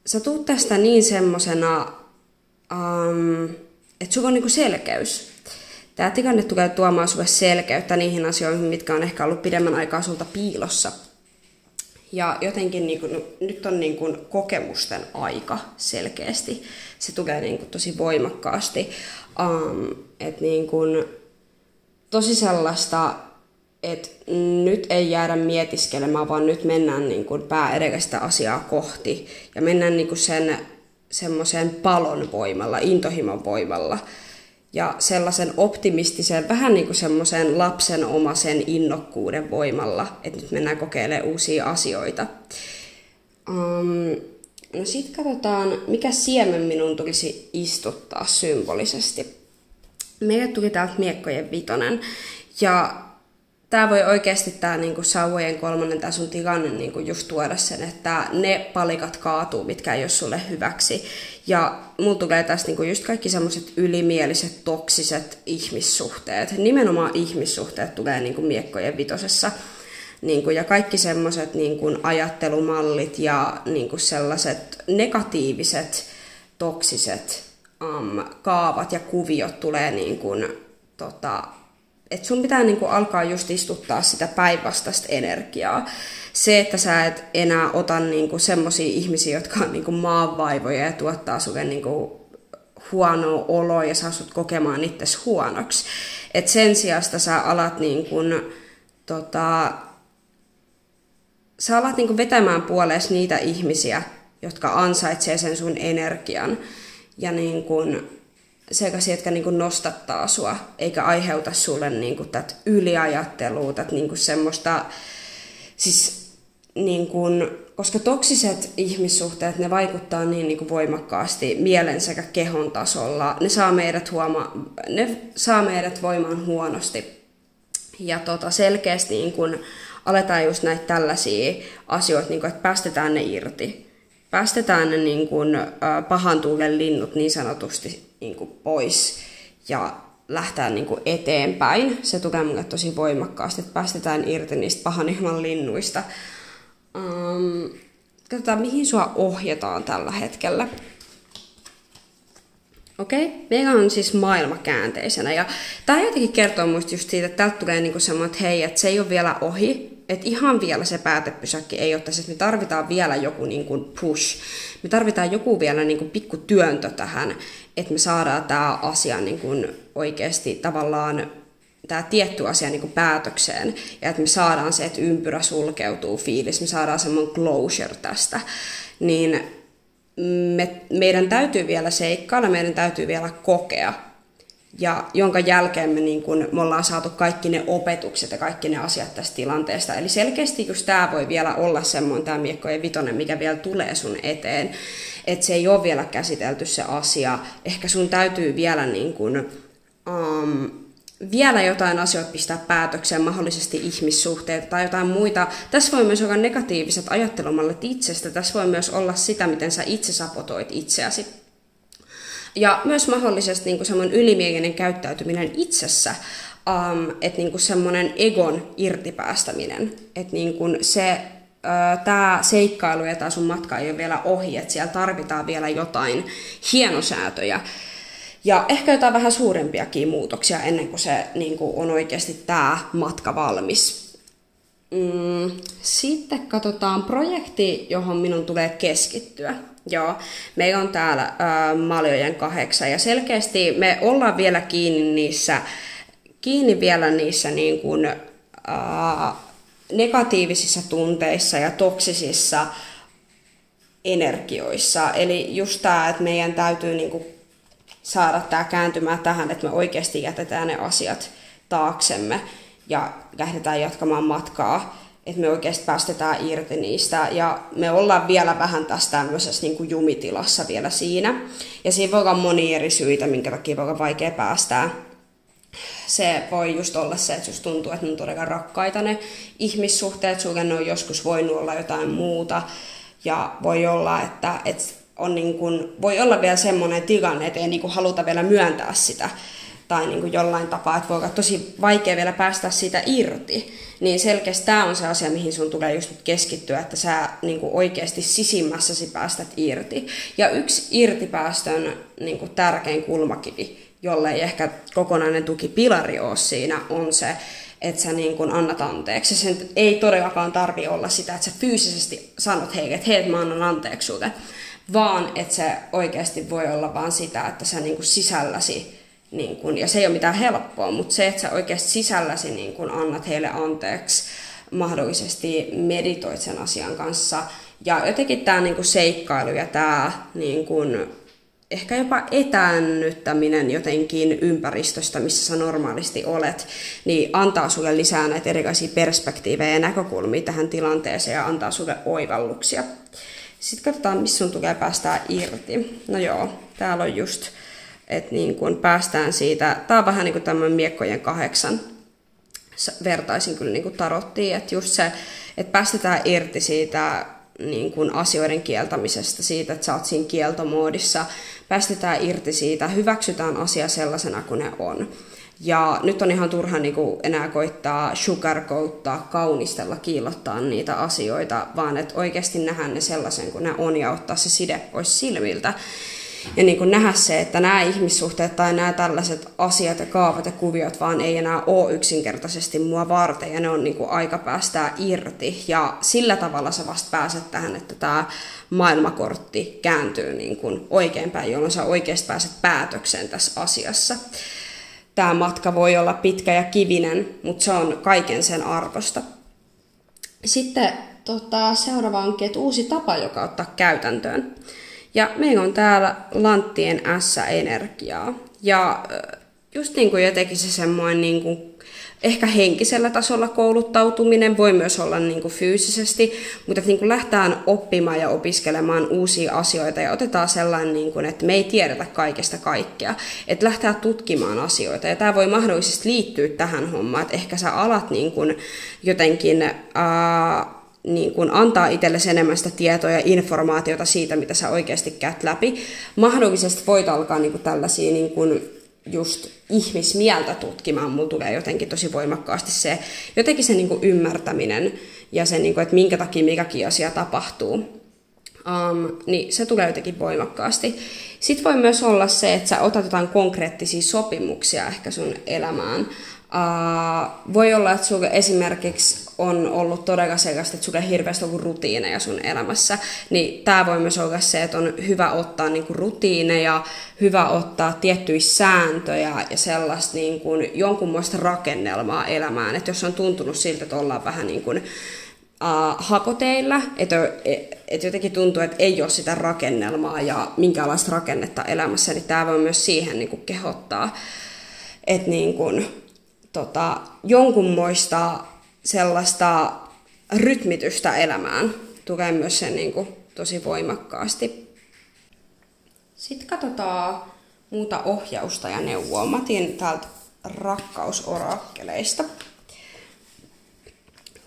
sä tuut tästä niin semmosena, että sulla on niin kuin selkeys. Tämä tilanne tulee tuomaan sulle selkeyttä niihin asioihin, mitkä on ehkä ollut pidemmän aikaa sulta piilossa. Ja jotenkin niin kuin, nyt on niin kuin kokemusten aika selkeästi. Se tulee niin kuin tosi voimakkaasti. Että niin kuin, tosi sellaista, että nyt ei jäädä mietiskelemään, vaan nyt mennään niin kuin pää edellä sitä asiaa kohti. Ja mennään niin kuin sen semmoisen palon voimalla, intohimon voimalla. Ja sellaisen optimistisen, vähän niin kuin semmoisen lapsenomaisen innokkuuden voimalla, että nyt mennään kokeilemaan uusia asioita. No sit katsotaan, mikä siemen minun tulisi istuttaa symbolisesti. Meille tuli täältä miekkojen 5. Ja tää voi oikeasti tää niinku Sauvojen 3, tää sun tilanne niinku just tuoda sen, että ne palikat kaatuu, mitkä ei ole sulle hyväksi. Ja mulla tulee tästä niinku just kaikki semmoiset ylimieliset, toksiset ihmissuhteet. Nimenomaan ihmissuhteet tulee niinku miekkojen 5. Niinku, ja kaikki semmoiset niinku ajattelumallit ja niinku sellaiset negatiiviset, toksiset kaavat ja kuviot tulee niinku, että sun pitää niinku alkaa just istuttaa sitä päinvastaista energiaa. Se, että sä et enää ota niinku semmosia ihmisiä, jotka on niinku maanvaivoja ja tuottaa sulle niinku huonoa oloa ja saa sut kokemaan itses huonoksi. Et sen sijasta sä alat niinku, sä alat niinku vetämään puolees niitä ihmisiä, jotka ansaitsee sen sun energian. Ja niinku, sellaisia, jotka niinku nostattaa sua, eikä aiheuta sulle niinku tätä yliajattelua, tätä niinku semmoista, siis niinku, koska toksiset ihmissuhteet, ne vaikuttaa niin niinku voimakkaasti mielen sekä kehon tasolla, ne saa meidät voimaan huonosti. Ja selkeästi niinku, aletaan just näitä tällaisia asioita, niinku, että päästetään ne irti. Päästetään ne niinku, pahan tuulen linnut niin sanotusti niinku pois ja lähtään niinku eteenpäin. Se tukee mulle tosi voimakkaasti, että päästetään irti niistä pahan ilman linnuista. Katsotaan, mihin sua ohjataan tällä hetkellä. Okei, meillä on siis maailma käänteisenä. Ja tää jotenkin kertoo muista just siitä, että täältä tulee niinku semmoinen, että hei, että se ei ole vielä ohi. Että ihan vielä se päätepysäkki ei ole tässä, että me tarvitaan vielä joku niinku push. Me tarvitaan joku vielä niinku pikku työntö tähän, että me saadaan tämä asia niinku oikeasti tavallaan tämä tietty asia niin kuin päätökseen, ja että me saadaan se, että ympyrä sulkeutuu fiilis, me saadaan semmoinen closure tästä, niin meidän täytyy vielä seikkailla, meidän täytyy vielä kokea, ja jonka jälkeen me ollaan saatu kaikki ne opetukset ja kaikki ne asiat tästä tilanteesta. Eli selkeästi just tämä voi vielä olla semmoinen, tämä miekkojen vitonen, mikä vielä tulee sun eteen, että se ei ole vielä käsitelty se asia. Ehkä sun täytyy vielä vielä jotain asioita pistää päätökseen, mahdollisesti ihmissuhteita tai jotain muita. Tässä voi myös olla negatiiviset ajattelumallit itsestä. Tässä voi myös olla sitä, miten sä itse sabotoit itseäsi. Ja myös mahdollisesti semmoinen ylimielinen käyttäytyminen itsessä, että semmoinen egon irtipäästäminen. Että tämä seikkailu ja tämä sun matka ei ole vielä ohi, että siellä tarvitaan vielä jotain hienosäätöjä. Ja ehkä jotain vähän suurempiakin muutoksia ennen kuin se on oikeasti tämä matka valmis. Sitten katsotaan projekti, johon minun tulee keskittyä. Joo, meillä on täällä maljojen 8 ja selkeästi me ollaan vielä kiinni vielä niissä negatiivisissa tunteissa ja toksisissa energioissa. Eli just tämä, että meidän täytyy saada tämä kääntymään tähän, että me oikeasti jätetään ne asiat taaksemme ja lähdetään jatkamaan matkaa, että me oikeasti päästetään irti niistä. Ja me ollaan vielä vähän tässä tämmöisessä jumitilassa vielä siinä. Ja siinä voi olla monia eri syitä, minkä takia voi olla vaikea päästää. Se voi just olla se, että just tuntuu, että ne on todella rakkaita ne ihmissuhteet, sulle ne on joskus voinut olla jotain muuta. Ja voi olla, että on voi olla vielä semmoinen tilanne, että ei haluta vielä myöntää sitä. Tai jollain tapaa, että voi olla tosi vaikea vielä päästä siitä irti. Niin selkeästi tämä on se asia, mihin sun tulee just nyt keskittyä, että sä oikeasti sisimmässäsi päästät irti. Ja yksi irtipäästön tärkein kulmakivi, jolle ei ehkä kokonainen tukipilari ole siinä, on se, että sä annat anteeksi. Sen ei todellakaan tarvitse olla sitä, että sä fyysisesti sanot heille, että hei, mä annan anteeksi sulle. Vaan että se oikeasti voi olla vaan sitä, että sä sisälläsi, ja se ei ole mitään helppoa, mutta se, että sä oikeasti sisälläsi annat heille anteeksi, mahdollisesti meditoit sen asian kanssa. Ja jotenkin tämä seikkailu ja tämä ehkä jopa etäännyttäminen jotenkin ympäristöstä, missä sä normaalisti olet, niin antaa sulle lisää näitä erilaisia perspektiivejä ja näkökulmia tähän tilanteeseen ja antaa sulle oivalluksia. Sitten katsotaan, missä sun tulee päästää irti. No joo, täällä on just, että päästään siitä, tää on vähän tämmöinen miekkojen 8, vertaisin kyllä tarottiin, että just se, että päästetään irti siitä asioiden kieltämisestä, siitä, että sä oot siinä kieltomoodissa, päästetään irti siitä, hyväksytään asia sellaisena kuin ne on. Ja nyt on ihan turha enää koittaa sugarcoattaa, kaunistella, kiillottaa niitä asioita, vaan että oikeasti nähdä ne sellaisen kuin ne on ja ottaa se side pois silmiltä. Ja nähdä se, että nämä ihmissuhteet tai nämä tällaiset asiat ja kaavat ja kuviot vaan ei enää ole yksinkertaisesti mua varten ja ne on aika päästää irti. Ja sillä tavalla sä vasta pääset tähän, että tämä maailmakortti kääntyy oikeinpäin, jolloin sä oikeasti pääset päätökseen tässä asiassa. Tämä matka voi olla pitkä ja kivinen, mutta se on kaiken sen arvosta. Sitten seuraava onkin, että uusi tapa, joka ottaa käytäntöön. Ja meillä on täällä lanttien S-energiaa. Ja just jotenkin se semmoinen ehkä henkisellä tasolla kouluttautuminen voi myös olla fyysisesti, mutta että lähdetään oppimaan ja opiskelemaan uusia asioita ja otetaan sellainen, että me ei tiedetä kaikesta kaikkea. Että lähdetään tutkimaan asioita ja tämä voi mahdollisesti liittyä tähän hommaan, että ehkä sä alat jotenkin antaa itsellesi enemmän sitä tietoa ja informaatiota siitä, mitä sä oikeasti käyt läpi. Mahdollisesti voit alkaa tällaisia just ihmismieltä tutkimaan. Mulla tulee jotenkin tosi voimakkaasti se, jotenkin se ymmärtäminen ja se, että minkä takia mikäkin asia tapahtuu. Niin se tulee jotenkin voimakkaasti. Sitten voi myös olla se, että sä otat jotain konkreettisia sopimuksia ehkä sun elämään. Voi olla, että sulla esimerkiksi on ollut todella sellaista, että sulla ei hirveästi ollut rutiineja sun elämässä, niin tää voi myös olla se, että on hyvä ottaa niinku rutiineja, hyvä ottaa tiettyjä sääntöjä ja sellaista niinku jonkunmoista rakennelmaa elämään. Että jos on tuntunut siltä, että ollaan vähän niin kuin hakoteilla, että jotenkin tuntuu, että ei ole sitä rakennelmaa ja minkäänlaista rakennetta elämässä, niin tämä voi myös siihen niin kuin kehottaa, että niin kuin, jonkunmoista sellaista rytmitystä elämään tulee myös sen niin kuin, tosi voimakkaasti. Sitten katsotaan muuta ohjausta ja neuvoa. Mä otin täältä rakkausorakkeleista.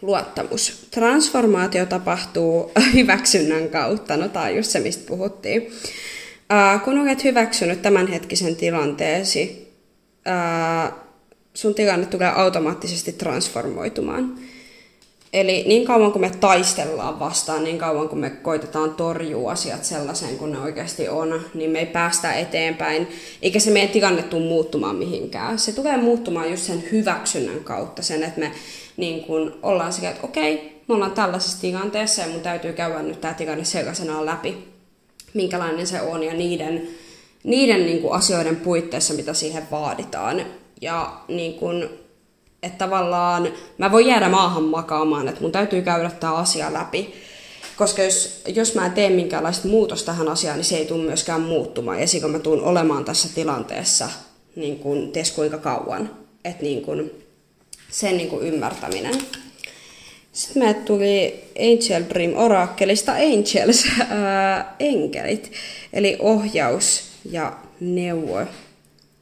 Luottamus. Transformaatio tapahtuu hyväksynnän kautta. No tää on just se, mistä puhuttiin. Kun olet hyväksynyt tämänhetkisen tilanteesi, sun tilanne tulee automaattisesti transformoitumaan. Eli niin kauan kun me taistellaan vastaan, niin kauan kun me koitetaan torjua asiat sellaiseen kuin ne oikeasti on, niin me ei päästä eteenpäin, eikä se meidän tilanne tule muuttumaan mihinkään. Se tulee muuttumaan just sen hyväksynnän kautta, sen, että me niin kun ollaan sekä, että okei, me ollaan tällaisessa tilanteessa ja mun täytyy käydä nyt tämä tilanne sellaisenaan läpi, minkälainen se on ja niiden niin kun asioiden puitteissa, mitä siihen vaaditaan. Ja niin kun, että tavallaan mä voin jäädä maahan makaamaan, että mun täytyy käydä tämä asia läpi. Koska jos mä en tee minkäänlaista muutosta tähän asiaan, niin se ei tule myöskään muuttumaan. Ja siksi mä tuun olemaan tässä tilanteessa niin kun, ties kuinka kauan. Että niin kun, sen niin kun ymmärtäminen. Sitten meille tuli Angel Dream Oracleista Angels, enkelit. Eli ohjaus ja neuvo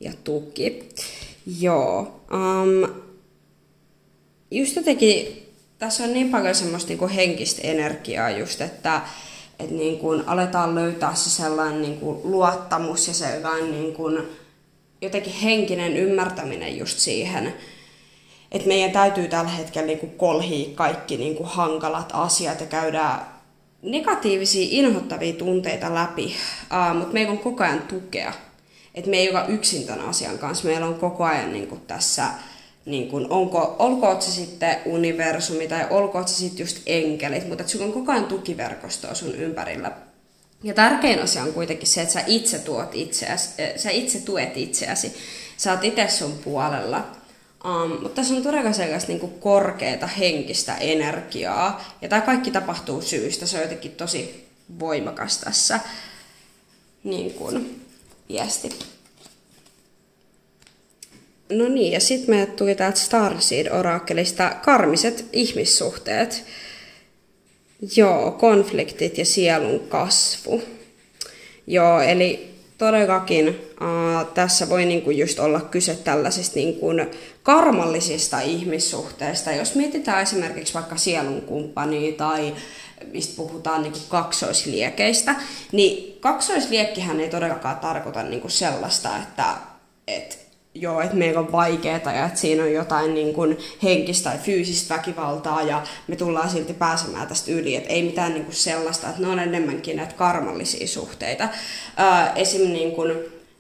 ja tuki. Joo. Just jotenkin, tässä on niin paljon semmoista niin kuin henkistä energiaa just, että niin kuin aletaan löytää se sellainen niin kuin luottamus ja sellainen niin kuin jotenkin henkinen ymmärtäminen just siihen, että meidän täytyy tällä hetkellä niin kuin kolhia kaikki niin kuin hankalat asiat ja käydä negatiivisia, inhottavia tunteita läpi, mutta meillä on koko ajan tukea. Että me ei olla yksin tämän asian kanssa, meillä on koko ajan niin kuin tässä, niin kuin, olkoon se sitten universumi tai olkoon se sitten just enkelit, mutta sulla on koko ajan tukiverkostoa sun ympärillä. Ja tärkein asia on kuitenkin se, että sä itse tuet itseäsi, sä oot itse sun puolella. Mutta tässä on todella sellaista niin kuin korkeata henkistä energiaa, ja tämä kaikki tapahtuu syystä, se on jotenkin tosi voimakas tässä niin kuin viesti. No niin, ja sitten me tuli täältä Starseed-oraakkelista karmiset ihmissuhteet. Joo, konfliktit ja sielun kasvu. Joo, eli todellakin tässä voi niinku just olla kyse tällaisista niinku karmallisista ihmissuhteista. Jos mietitään esimerkiksi vaikka sielun kumppania tai mistä puhutaan niin kuin kaksoisliekeistä, niin kaksoisliekkihän ei todellakaan tarkoita niin kuin sellaista, että meillä on vaikeaa ja että siinä on jotain niin kuin henkistä tai fyysistä väkivaltaa ja me tullaan silti pääsemään tästä yli. Että ei mitään niin kuin sellaista, että ne on enemmänkin näitä karmallisia suhteita. Esim. Niin kuin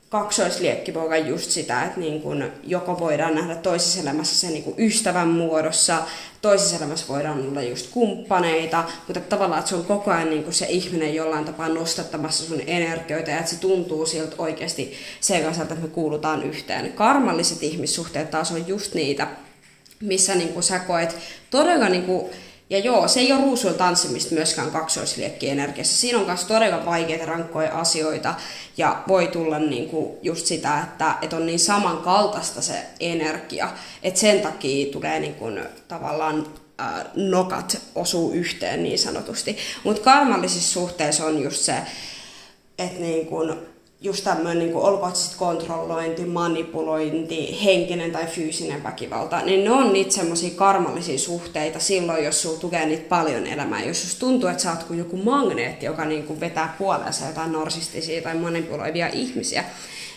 kaksoisliekki voi olla just sitä, että niin kuin joko voidaan nähdä toisessa elämässä se niin kuin ystävän muodossa, toisessa elämässä voidaan olla just kumppaneita, mutta tavallaan, että se on koko ajan niin kuin se ihminen jollain tapaa nostattamassa sun energioita ja että se tuntuu siltä oikeasti sellaiselta, että me kuulutaan yhteen. Karmalliset ihmissuhteet taas on just niitä, missä niin kuin sä koet todella niin kuin, ja joo, se ei ole ruusuilla tanssimista myöskään kaksoisliekki-energiassa. Siinä on myös todella vaikeita, rankkoja asioita ja voi tulla niinku just sitä, että on niin samankaltaista se energia, että sen takia tulee niinku tavallaan nokat osuu yhteen niin sanotusti. Mutta karmallisissa suhteissa on just se, että niinku just tämmöinen, niin olkoon sitten kontrollointi, manipulointi, henkinen tai fyysinen väkivalta, niin ne on niitä semmoisia karmallisia suhteita silloin, jos sulla tulee niitä paljon elämään. Jos susta tuntuu, että sä oot kuin joku magneetti, joka niin kuin vetää puoleensa jotain narsistisia tai manipuloivia ihmisiä,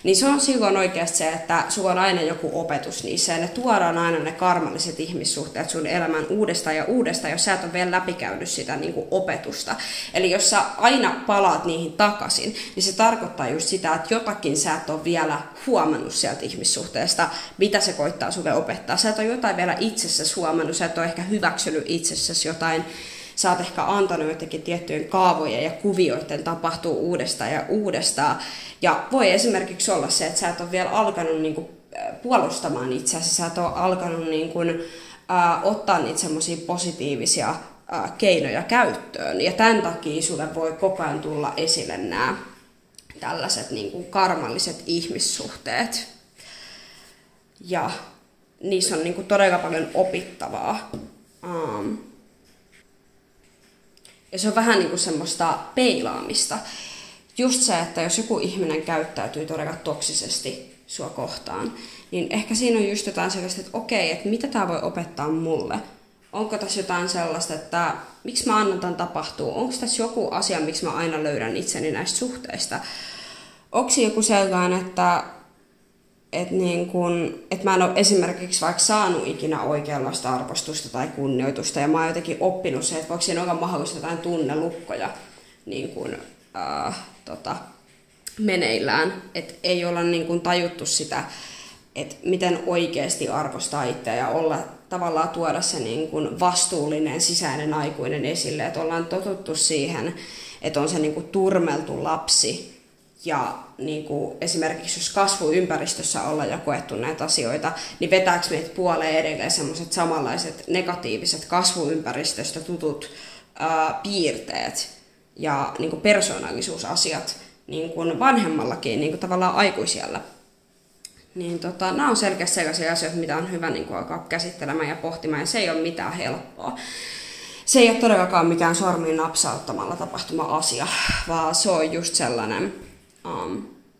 niin se on silloin oikeasti se, että sulla on aina joku opetus niissä ja ne tuodaan aina ne karmalliset ihmissuhteet sun elämän uudestaan ja uudestaan, jos sä et ole vielä läpikäynyt sitä niin kuin opetusta. Eli jos sä aina palaat niihin takaisin, niin se tarkoittaa just sitä, että jotakin sä et ole vielä huomannut sieltä ihmissuhteesta, mitä se koittaa sulle opettaa. Sä et ole jotain vielä itsessäsi huomannut, sä et ole ehkä hyväksynyt itsessäsi jotain, sä oot ehkä antanut jotenkin tiettyjen kaavojen ja kuvioiden tapahtuu uudestaan ja uudestaan. Ja voi esimerkiksi olla se, että sä et ole vielä alkanut niinku puolustamaan itseäsi, sä et ole alkanut niinku, ottaa niitä semmoisia positiivisia keinoja käyttöön. Ja tämän takia sulle voi koko ajan tulla esille nämä tällaiset niinku karmalliset ihmissuhteet. Ja niissä on niinku todella paljon opittavaa. Ja se on vähän niin kuin semmoista peilaamista. Just se, että jos joku ihminen käyttäytyy todella toksisesti sua kohtaan, niin ehkä siinä on just jotain sellaista, että okei, että mitä tää voi opettaa mulle? Onko tässä jotain sellaista, että miksi mä annan tämän tapahtua? Onko tässä joku asia, miksi mä aina löydän itseni näistä suhteista? Onko joku sellainen, että mä en ole esimerkiksi vaikka saanut ikinä oikeanlaista arvostusta tai kunnioitusta, ja mä oon jotenkin oppinut se, että voiko siinä olla mahdollista jotain tunnelukkoja meneillään, että ei olla tajuttu sitä, että miten oikeasti arvostaa itseä ja olla tavallaan tuoda se vastuullinen sisäinen aikuinen esille, että ollaan totuttu siihen, että on se turmeltu lapsi. Ja esimerkiksi jos kasvuympäristössä ollaan jo koettu näitä asioita, niin vetääkö meitä puoleen edelleen semmoiset samanlaiset negatiiviset kasvuympäristöstä tutut piirteet ja persoonallisuusasiat vanhemmallakin tavallaan aikuisiellä. Niin nämä on selkeästi sellaisia asioita, mitä on hyvä alkaa käsittelemään ja pohtimaan, ja se ei ole mitään helppoa. Se ei ole todellakaan mikään sormiin napsauttamalla tapahtuma asia, vaan se on just sellainen,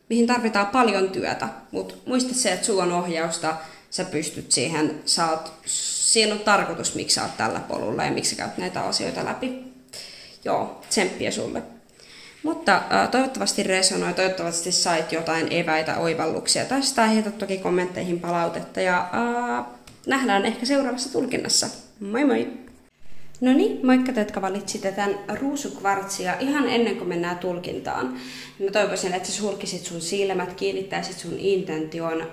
mihin tarvitaan paljon työtä. Mutta muista se, että sulla on ohjausta, sä pystyt siihen, siinä on tarkoitus, miksi sä oot tällä polulla ja miksi sä käyt näitä asioita läpi. Joo, tsemppiä sulle. Mutta toivottavasti resonoi, toivottavasti sait jotain eväitä, oivalluksia tästä. Heitä toki kommentteihin palautetta ja nähdään ehkä seuraavassa tulkinnassa. Moi moi! No niin, moikka te, jotka valitsitte tämän ruusukvartsia. Ihan ennen kuin mennään tulkintaan, mä toivoisin, että sä sulkisit sun silmät, kiinnittäisit sun intention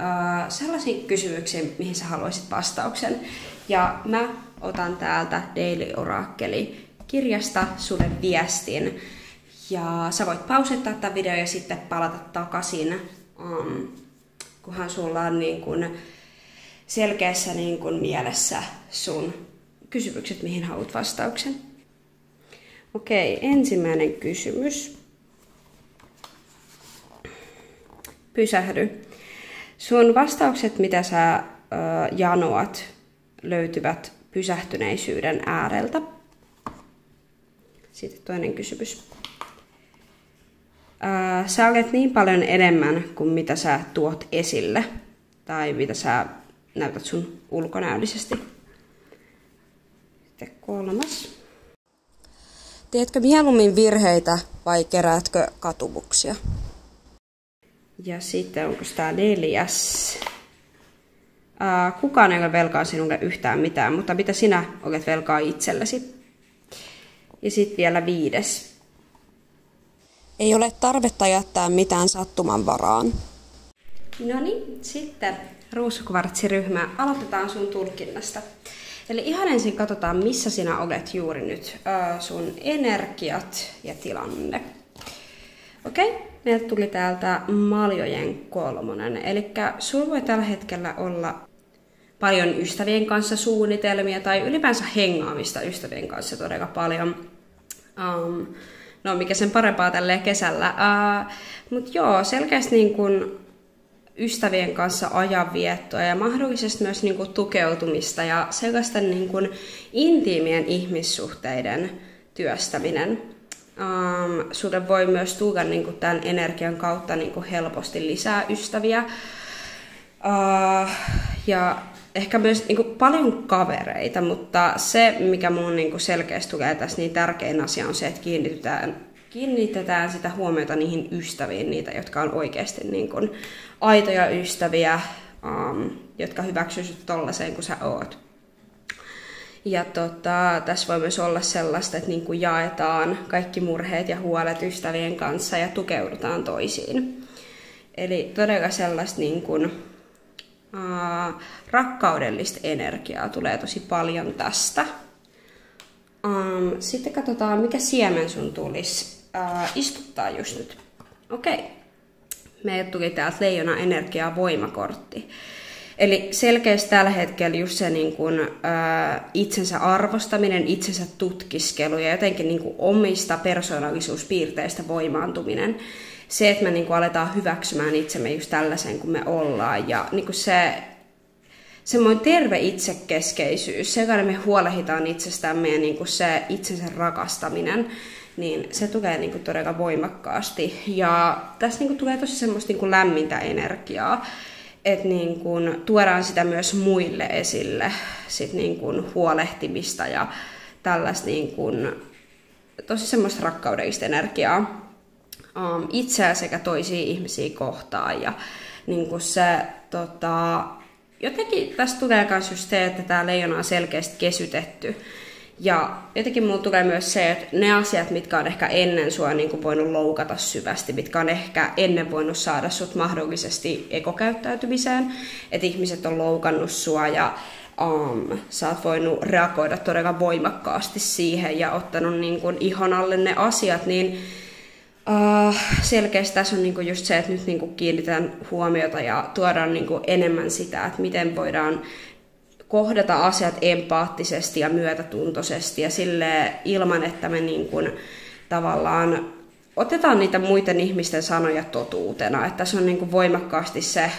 sellaisiin kysymyksiin, mihin sä haluaisit vastauksen. Ja mä otan täältä Daily Oracle-kirjasta sulle viestin. Ja sä voit pausettaa tämän videon ja sitten palata takaisin, kunhan sulla on selkeässä mielessä sun kysymykset, mihin haluat vastauksen. Okei, ensimmäinen kysymys. Pysähdy. Sun vastaukset, mitä sä janoat, löytyvät pysähtyneisyyden ääreltä. Sitten toinen kysymys. Sä olet niin paljon enemmän kuin mitä sä tuot esille tai mitä sä näytät sun ulkonäöllisesti. Sitten kolmas. Teetkö mieluummin virheitä vai keräätkö katumuksia? Ja sitten onko tää 4. Kukaan ei ole velkaa sinulle yhtään mitään, mutta mitä sinä olet velkaa itsellesi? Ja sitten vielä 5. Ei ole tarvetta jättää mitään sattuman varaan. No niin, sitten ruusukvartsiryhmä. Aloitetaan sun tulkinnasta. Eli ihan ensin katsotaan, missä sinä olet juuri nyt. Sun energiat ja tilanne. Okei, meiltä tuli täältä maljojen 3. Eli sulla voi tällä hetkellä olla paljon ystävien kanssa suunnitelmia tai ylipäänsä hengaamista ystävien kanssa todella paljon. No mikä sen parempaa tälleen kesällä. Mutta joo, selkeästi ystävien kanssa ajanviettoa ja mahdollisesti myös tukeutumista ja sellaisten intiimien ihmissuhteiden työstäminen. Sulle voi myös tulla tämän energian kautta helposti lisää ystäviä. Ja ehkä myös paljon kavereita, mutta se mikä mun selkeästi tulee tässä niin tärkein asia on se, että kiinnitetään sitä huomiota niihin ystäviin, niitä, jotka on oikeasti niin kuin aitoja ystäviä, jotka hyväksyisivät tollaiseen kuin sä oot. Ja tässä voi myös olla sellaista, että niin kuin jaetaan kaikki murheet ja huolet ystävien kanssa ja tukeudutaan toisiin. Eli todella sellaista niin kuin, rakkaudellista energiaa tulee tosi paljon tästä. Sitten katsotaan, mikä siemen sun tulisi istuttaa just nyt. Okei. Meille tuli täältä leijona energiaa voimakortti. Eli selkeästi tällä hetkellä just se niin kuin, itsensä arvostaminen, itsensä tutkiskelu ja jotenkin niin kuin omista persoonallisuuspiirteistä voimaantuminen. Se, että me niin kuin aletaan hyväksymään itsemme just tällaisen kuin me ollaan. Ja niin kuin semmoinen terve itsekeskeisyys, se, joka me huolehditaan itsestämme ja niin kuin se itsensä rakastaminen, niin se tulee niin kuin todella voimakkaasti. Ja tässä niin kuin tulee tosi semmoista niin kuin lämmintä energiaa. Että niin kun tuodaan sitä myös muille esille, sit niin kun huolehtimista ja tällaista niin kun, tosi semmoista rakkaudellista energiaa itseä sekä toisia ihmisiä kohtaan. Ja niin kun se, jotenkin tästä tulee myös just se, että tämä leijona on selkeästi kesytetty. Ja jotenkin mulla tulee myös se, että ne asiat, mitkä on ehkä ennen sua niin kuin voinut loukata syvästi, mitkä on ehkä ennen voinut saada sut mahdollisesti ekokäyttäytymiseen, että ihmiset on loukannut sua ja sä oot voinut reagoida todella voimakkaasti siihen ja ottanut niin kuin ihon alle ne asiat, niin selkeästi tässä on niin kuin just se, että nyt niin kuin kiinnitetään huomiota ja tuodaan niin kuin enemmän sitä, että miten voidaan kohdata asiat empaattisesti ja myötätuntoisesti ja silleen ilman, että me niin kuin tavallaan otetaan niitä muiden ihmisten sanoja totuutena. Että tässä on niin kuin voimakkaasti se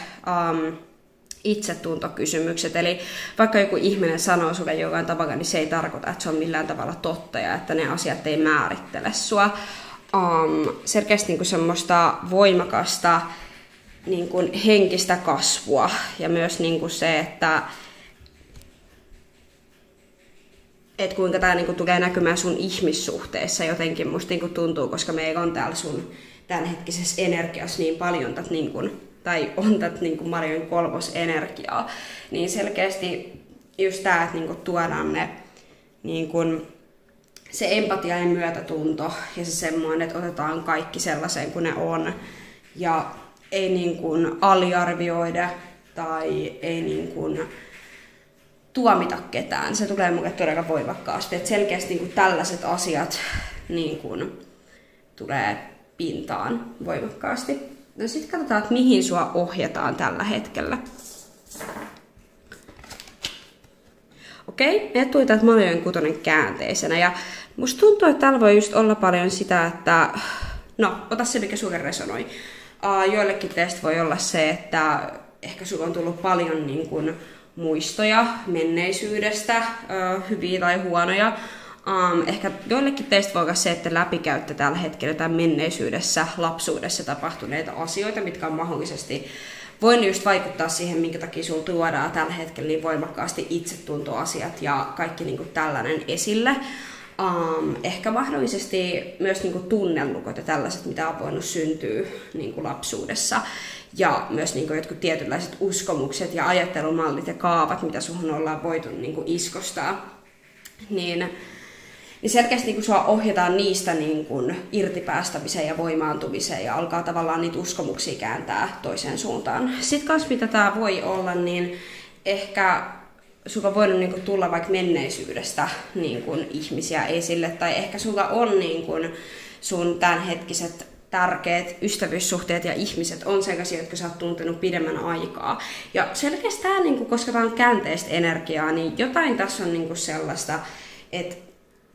itsetuntokysymykset. Eli vaikka joku ihminen sanoo sulle jollain tavalla, niin se ei tarkoita, että se on millään tavalla totta ja että ne asiat ei määrittele sua. Selkeästi niin kuin semmoista voimakasta niin kuin henkistä kasvua ja myös niin kuin se, että kuinka tämä niinku tulee näkymään sun ihmissuhteissa jotenkin musta niinku tuntuu, koska meillä on täällä sun tämänhetkisessä energiassa niin paljon tai on tätä niinku Marian kolmosenergiaa, niin selkeästi just tämä, että niinku tuodaan ne niinku, se empatia ja myötätunto ja se semmoinen, että otetaan kaikki sellaiseen kuin ne on ja ei niinku aliarvioida tai ei niinku tuomita ketään. Se tulee mulle todella voimakkaasti. Et selkeästi niin kuin tällaiset asiat niin kuin, tulee pintaan voimakkaasti. No sitten katsotaan, että mihin sua ohjataan tällä hetkellä. Okei, me tuli täältä Maljojen 6 käänteisenä. Ja musta tuntuu, että täällä voi just olla paljon sitä, että no, ota se, mikä sulle resonoi. Joillekin teistä voi olla se, että ehkä sulla on tullut paljon niin kuin muistoja menneisyydestä, hyviä tai huonoja. Ehkä joillekin teistä voi olla se, että läpikäytte tällä hetkellä tämän menneisyydessä, lapsuudessa tapahtuneita asioita, mitkä on mahdollisesti voinut just vaikuttaa siihen, minkä takia sulla tuodaan tällä hetkellä niin voimakkaasti itsetuntoasiat ja kaikki niin kuin tällainen esille. Ehkä mahdollisesti myös niin kuin tunnelukot ja tällaiset, mitä on voinut syntyä niin kuin lapsuudessa. Ja myös niin kuin jotkut tietynlaiset uskomukset ja ajattelumallit ja kaavat, mitä suhun ollaan voitu niin kuin iskostaa. Niin selkeästi niin kuin sua ohjataan niistä niin kuin irtipäästämiseen ja voimaantumiseen ja alkaa tavallaan niitä uskomuksia kääntää toiseen suuntaan. Sitten kans mitä tää voi olla, niin ehkä sulla on voinut niin kuin tulla vaikka menneisyydestä niin kuin ihmisiä esille, tai ehkä sulla on niin kuin sun tämänhetkiset tärkeät ystävyyssuhteet ja ihmiset on sellaisia, jotka sä oot tuntenut pidemmän aikaa. Ja selkeästi tämä, niin koska tämä on käänteistä energiaa, niin jotain tässä on niin sellaista, että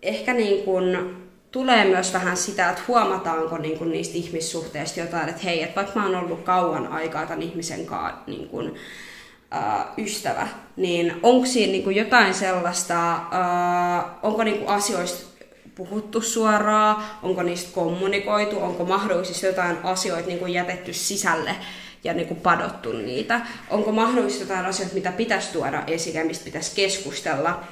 ehkä niin kuin tulee myös vähän sitä, että huomataanko niin kuin niistä ihmissuhteista jotain, että hei, että vaikka mä oon ollut kauan aikaa tämän ihmisen kanssa niin kuin, ystävä, niin onko siinä niin kuin jotain sellaista, onko niin kuin asioista puhuttu suoraan, onko niistä kommunikoitu, onko mahdollisesti jotain asioita niin kuin jätetty sisälle ja niin kuin padottu niitä, onko mahdollisesti jotain asioita, mitä pitäisi tuoda esille, mistä pitäisi keskustella.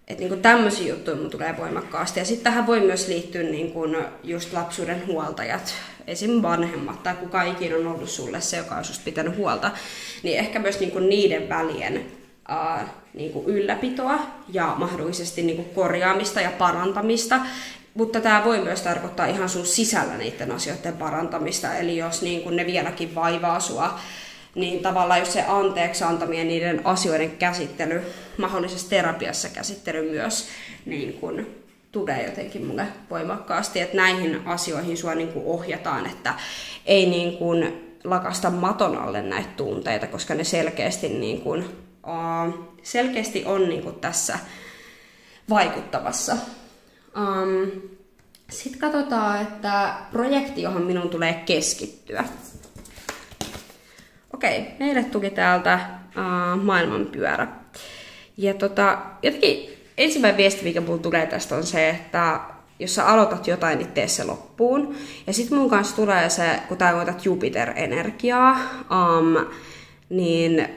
Että niinku tämmöisiä juttuja mun tulee voimakkaasti. Ja sitten tähän voi myös liittyä niinku just lapsuuden huoltajat, esim. Vanhemmat tai kuka ikinä on ollut sulle se, joka on susta pitänyt huolta. Niin ehkä myös niinku niiden välien niinku ylläpitoa ja mahdollisesti niinku korjaamista ja parantamista. Mutta tämä voi myös tarkoittaa ihan sun sisällä niiden asioiden parantamista. Eli jos niinku ne vieläkin vaivaa sua, niin tavallaan jos se anteeksi antaminen, niiden asioiden käsittely, mahdollisesti terapiassa käsittely myös, niin kun tulee jotenkin mulle voimakkaasti, että näihin asioihin sua niin kun ohjataan, että ei niin kun lakasta maton alle näitä tunteita, koska ne selkeästi, niin kun, selkeästi on niin kun tässä vaikuttavassa. Sitten katsotaan, että projekti, johon minun tulee keskittyä. Okei, meille tuli täältä maailmanpyörä. Ja jotenkin ensimmäinen viesti, mikä mulle tulee tästä, on se, että jos sä aloitat jotain, niin tee se loppuun. Ja sit mun kanssa tulee se, kun tää voitat Jupiter-energiaa, niin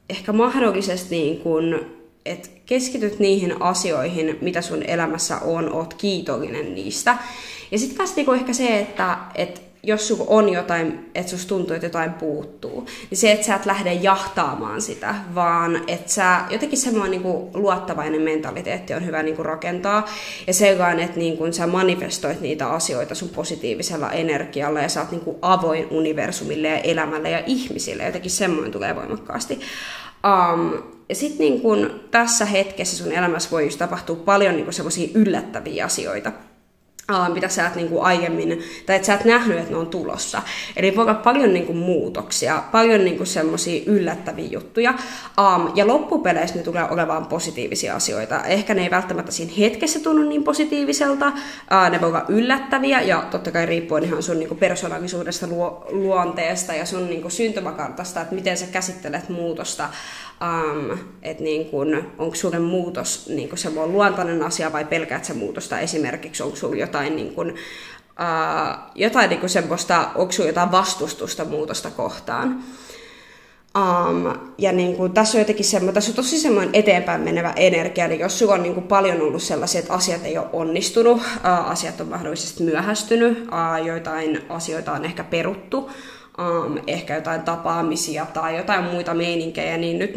ehkä mahdollisesti niin kun, että keskityt niihin asioihin, mitä sun elämässä on, oot kiitollinen niistä. Ja sit kanssa niin ehkä se, että jos sulla on jotain, että susta tuntuu, että jotain puuttuu, niin se, että sä et lähde jahtaamaan sitä, vaan että sä jotenkin semmoinen niin kuin luottavainen mentaliteetti on hyvä niin kuin rakentaa. Ja sellainen, että niin kuin sä manifestoit niitä asioita sun positiivisella energialla ja sä oot niin kuin avoin universumille ja elämälle ja ihmisille. Jotenkin semmoinen tulee voimakkaasti. Ja sitten niin kun tässä hetkessä sun elämässä voi just tapahtua paljon niin semmoisia yllättäviä asioita, mitä sä et niin aiemmin, tai että sä et nähnyt, että ne on tulossa. Eli voi olla paljon niin muutoksia, paljon niin semmoisia yllättäviä juttuja. Ja loppupeleissä ne tulee olemaan positiivisia asioita. Ehkä ne ei välttämättä siinä hetkessä tunnu niin positiiviselta, ne voi olla yllättäviä, ja totta kai riippuen ihan sun niin persoonallisuudesta, luonteesta ja sun niin syntymäkartasta, että miten sä käsittelet muutosta. Että niin onko sulle muutos niin semmoinen luontainen asia vai pelkäät sä muutosta esimerkiksi, onko sulla jotain, jotain semmoista, onko sulla jotain vastustusta muutosta kohtaan. Ja tässä on jotenkin tässä on tosi semmoinen eteenpäin menevä energia, eli jos sulla on paljon ollut sellaisia, että asiat ei ole onnistunut, asiat on mahdollisesti myöhästynyt, joitain asioita on ehkä peruttu, ehkä jotain tapaamisia tai jotain muita meininkejä, niin nyt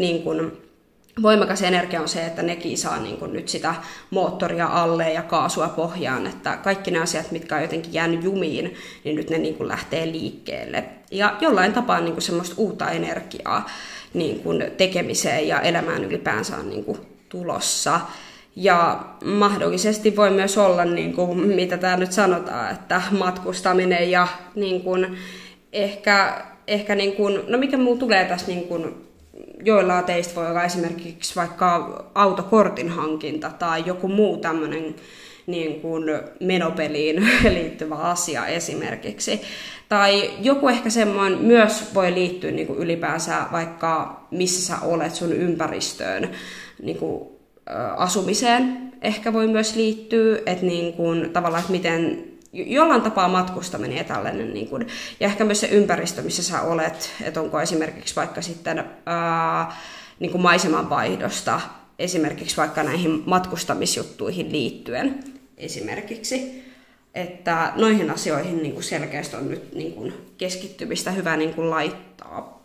voimakas energia on se, että nekin saa nyt sitä moottoria alle ja kaasua pohjaan, että kaikki ne asiat, mitkä on jotenkin jäänyt jumiin, niin nyt ne lähtee liikkeelle. Ja jollain tapaa semmoista uutta energiaa tekemiseen ja elämään ylipäänsä on tulossa. Ja mahdollisesti voi myös olla, mitä täällä nyt sanotaan, että matkustaminen ja ehkä no mikä muu tulee tässä joillain teistä voi olla esimerkiksi vaikka autokortin hankinta tai joku muu tämmöinen menopeliin liittyvä asia esimerkiksi. Tai joku ehkä semmoinen myös voi liittyä ylipäänsä vaikka missä sä olet sun ympäristöön, asumiseen ehkä voi myös liittyä, että tavallaan, että miten jollain tapaa matkustaminen ja tällainen, ja ehkä myös se ympäristö, missä sä olet, että onko esimerkiksi vaikka sitten maisemanvaihdosta, esimerkiksi vaikka näihin matkustamisjuttuihin liittyen esimerkiksi, että noihin asioihin selkeästi on nyt keskittymistä hyvä laittaa.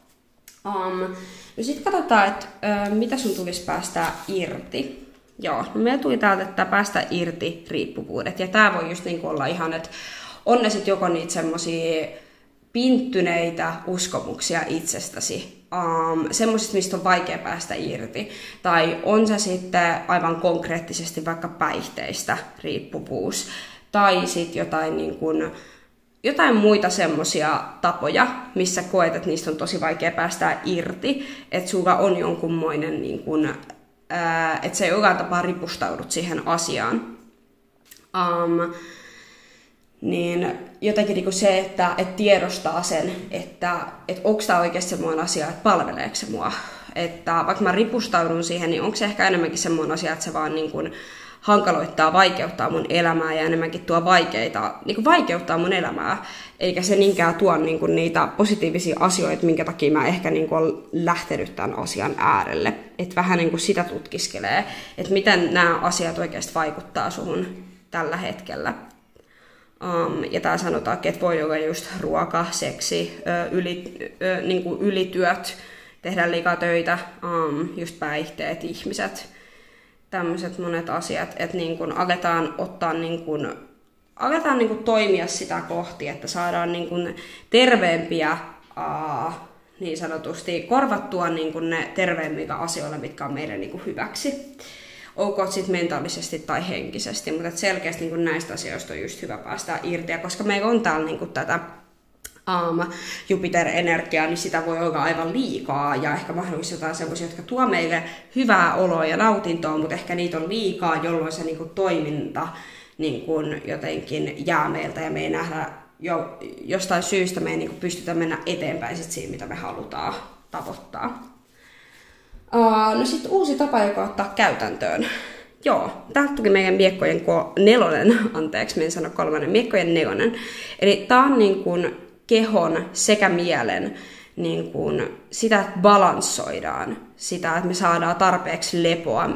No sitten katsotaan, että mitä sun tulisi päästä irti. Joo, no meillä tuli täältä, että päästä irti riippuvuudet. Ja tää voi just olla ihan, että on ne sit joko niitä semmosia pinttyneitä uskomuksia itsestäsi, semmoisista, mistä on vaikea päästä irti. Tai on se sitten aivan konkreettisesti vaikka päihteistä riippuvuus. Tai sitten jotain muita semmosia tapoja, missä koet, että niistä on tosi vaikea päästä irti. Että sulla on jonkunmoinen että sä jollain tapaa ripustaudut siihen asiaan. Niin jotenkin se, että tiedostaa sen, että onko tämä oikeasti semmoinen asia, että palveleeko se mua. Että vaikka mä ripustaudun siihen, niin onko se ehkä enemmänkin semmoinen asia, että se vaan hankaloittaa, vaikeuttaa mun elämää ja enemmänkin tuo vaikeuttaa mun elämää, eikä se niinkään tuo niin niitä positiivisia asioita, minkä takia mä ehkä niin olen lähtenyt tämän asian äärelle. Että vähän niin sitä tutkiskelee, että miten nämä asiat oikeasti vaikuttaa suhun tällä hetkellä. Ja tää sanotaankin, että voi olla just ruoka, seksi, ylityöt, tehdä liikaa töitä, just päihteet, ihmiset, tämmöiset monet asiat, että niin kun aletaan ottaa aletaan toimia sitä kohti, että saadaan terveempiä, niin sanotusti korvattua ne terveemmillä asioilla, mitkä on meidän hyväksi. Olkoon sitten mentaalisesti tai henkisesti, mutta selkeästi näistä asioista on just hyvä päästä irti, ja koska meillä on täällä tätä Jupiter-energiaa, niin sitä voi olla aivan liikaa, ja ehkä mahdollisesti jotain sellaisia, jotka tuo meille hyvää oloa ja nautintoa, mutta ehkä niitä on liikaa, jolloin se toiminta jotenkin jää meiltä, ja me ei nähdä jostain syystä, me ei pystytä mennä eteenpäin siinä, mitä me halutaan tavoittaa. No sitten uusi tapa, joka ottaa käytäntöön. Joo, täältä tuli meidän miekkojen me en sano kolmannen, miekkojen nelonen. Eli tää on kehon sekä mielen sitä, että balanssoidaan sitä, että me saadaan tarpeeksi lepoa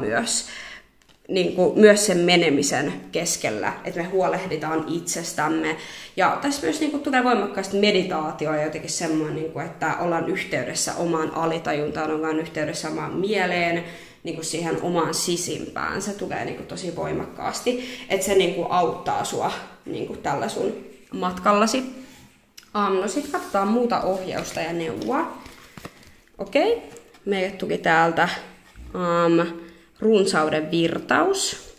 myös sen menemisen keskellä, että me huolehditaan itsestämme. Ja tässä myös tulee voimakkaasti meditaatio ja jotenkin semmoinen, että ollaan yhteydessä omaan alitajuntaan, ollaan yhteydessä omaan mieleen, siihen omaan sisimpään. Se tulee tosi voimakkaasti, että se auttaa sua tällä sun matkallasi. No sit katsotaan muuta ohjausta ja neuvoa. Okei, meille tuli täältä runsauden virtaus.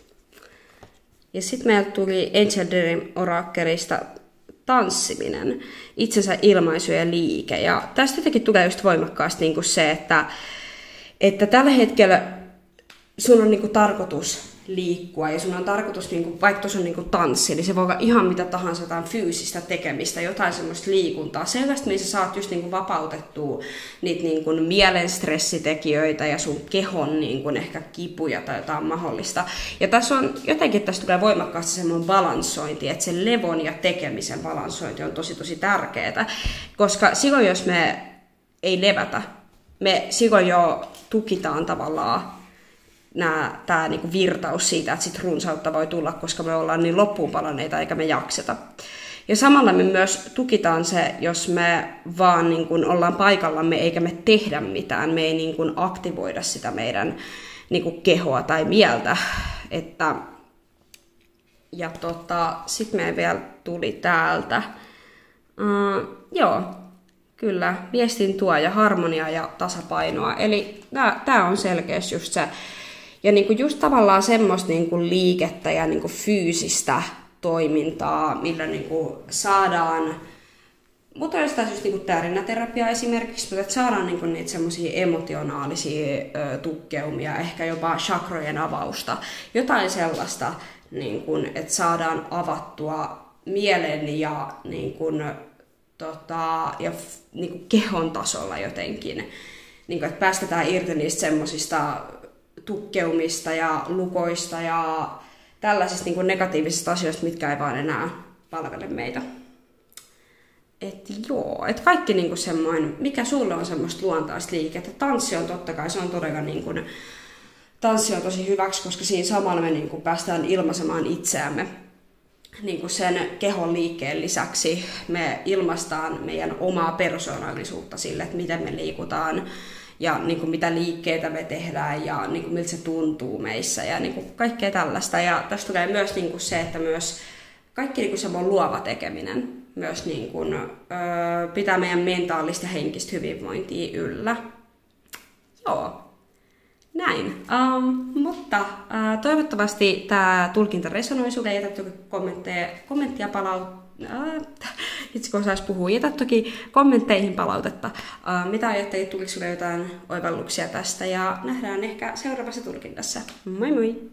Ja sitten meillä tuli Angel Dream Orakelista tanssiminen, itsensä ilmaisu ja liike. Ja tästä jotenkin tulee just voimakkaasti se, että tällä hetkellä sun on tarkoitus liikkua ja sun on tarkoitus, vaikka tuossa on tanssi, niin se voi olla ihan mitä tahansa, jotain fyysistä tekemistä, jotain semmoista liikuntaa. Selvästi missä saat just vapautettua niitä mielen stressitekijöitä ja sun kehon ehkä kipuja tai jotain mahdollista. Ja tässä tulee voimakkaasti semmoinen balanssointi, että se levon ja tekemisen balanssointi on tosi tärkeää, koska silloin jos me ei levätä, me silloin jo tukitaan tavallaan tämä virtaus siitä, että sit runsautta voi tulla, koska me ollaan niin loppuunpalaneita eikä me jakseta. Ja samalla me myös tukitaan se, jos me vaan ollaan paikallamme eikä me tehdä mitään, me ei aktivoida sitä meidän kehoa tai mieltä. Sitten me vielä tuli täältä. Joo. Kyllä, viestin tuoja, harmonia ja tasapainoa. Eli tämä on selkeästi just se. Ja just tavallaan semmoista liikettä ja fyysistä toimintaa, millä saadaan, mutta jostain just tärinäterapia esimerkiksi, mutta saadaan niitä semmoisia emotionaalisia tukkeumia, ehkä jopa chakrojen avausta. Jotain sellaista, että saadaan avattua mielen ja kehon tasolla jotenkin, että päästetään irti niistä semmosista tukkeumista ja lukoista ja tällaisista negatiivisista asioista, mitkä ei vaan enää palvele meitä. Et kaikki semmoinen, mikä sulle on semmoista luontaista liikettä. Tanssi on totta kai, se on todella tanssi on tosi hyväksi, koska siinä samalla me päästään ilmaisemaan itseämme. Sen kehon liikkeen lisäksi me ilmaistaan meidän omaa persoonallisuutta sille, että miten me liikutaan ja mitä liikkeitä me tehdään ja miltä se tuntuu meissä ja kaikkea tällaista. Ja tästä tulee myös se, että myös kaikki semmoinen luova tekeminen myös pitää meidän mentaalista ja henkistä hyvinvointia yllä. Joo. Näin. Mutta toivottavasti tämä tulkinta resonoi sinulle. Jätä toki kommenttia itse kun osaisi puhua, jätä toki kommentteihin palautetta. Mitä ajattelit, tuliko sinulle jotain oivalluksia tästä? Ja nähdään ehkä seuraavassa tulkinnassa. Moi moi!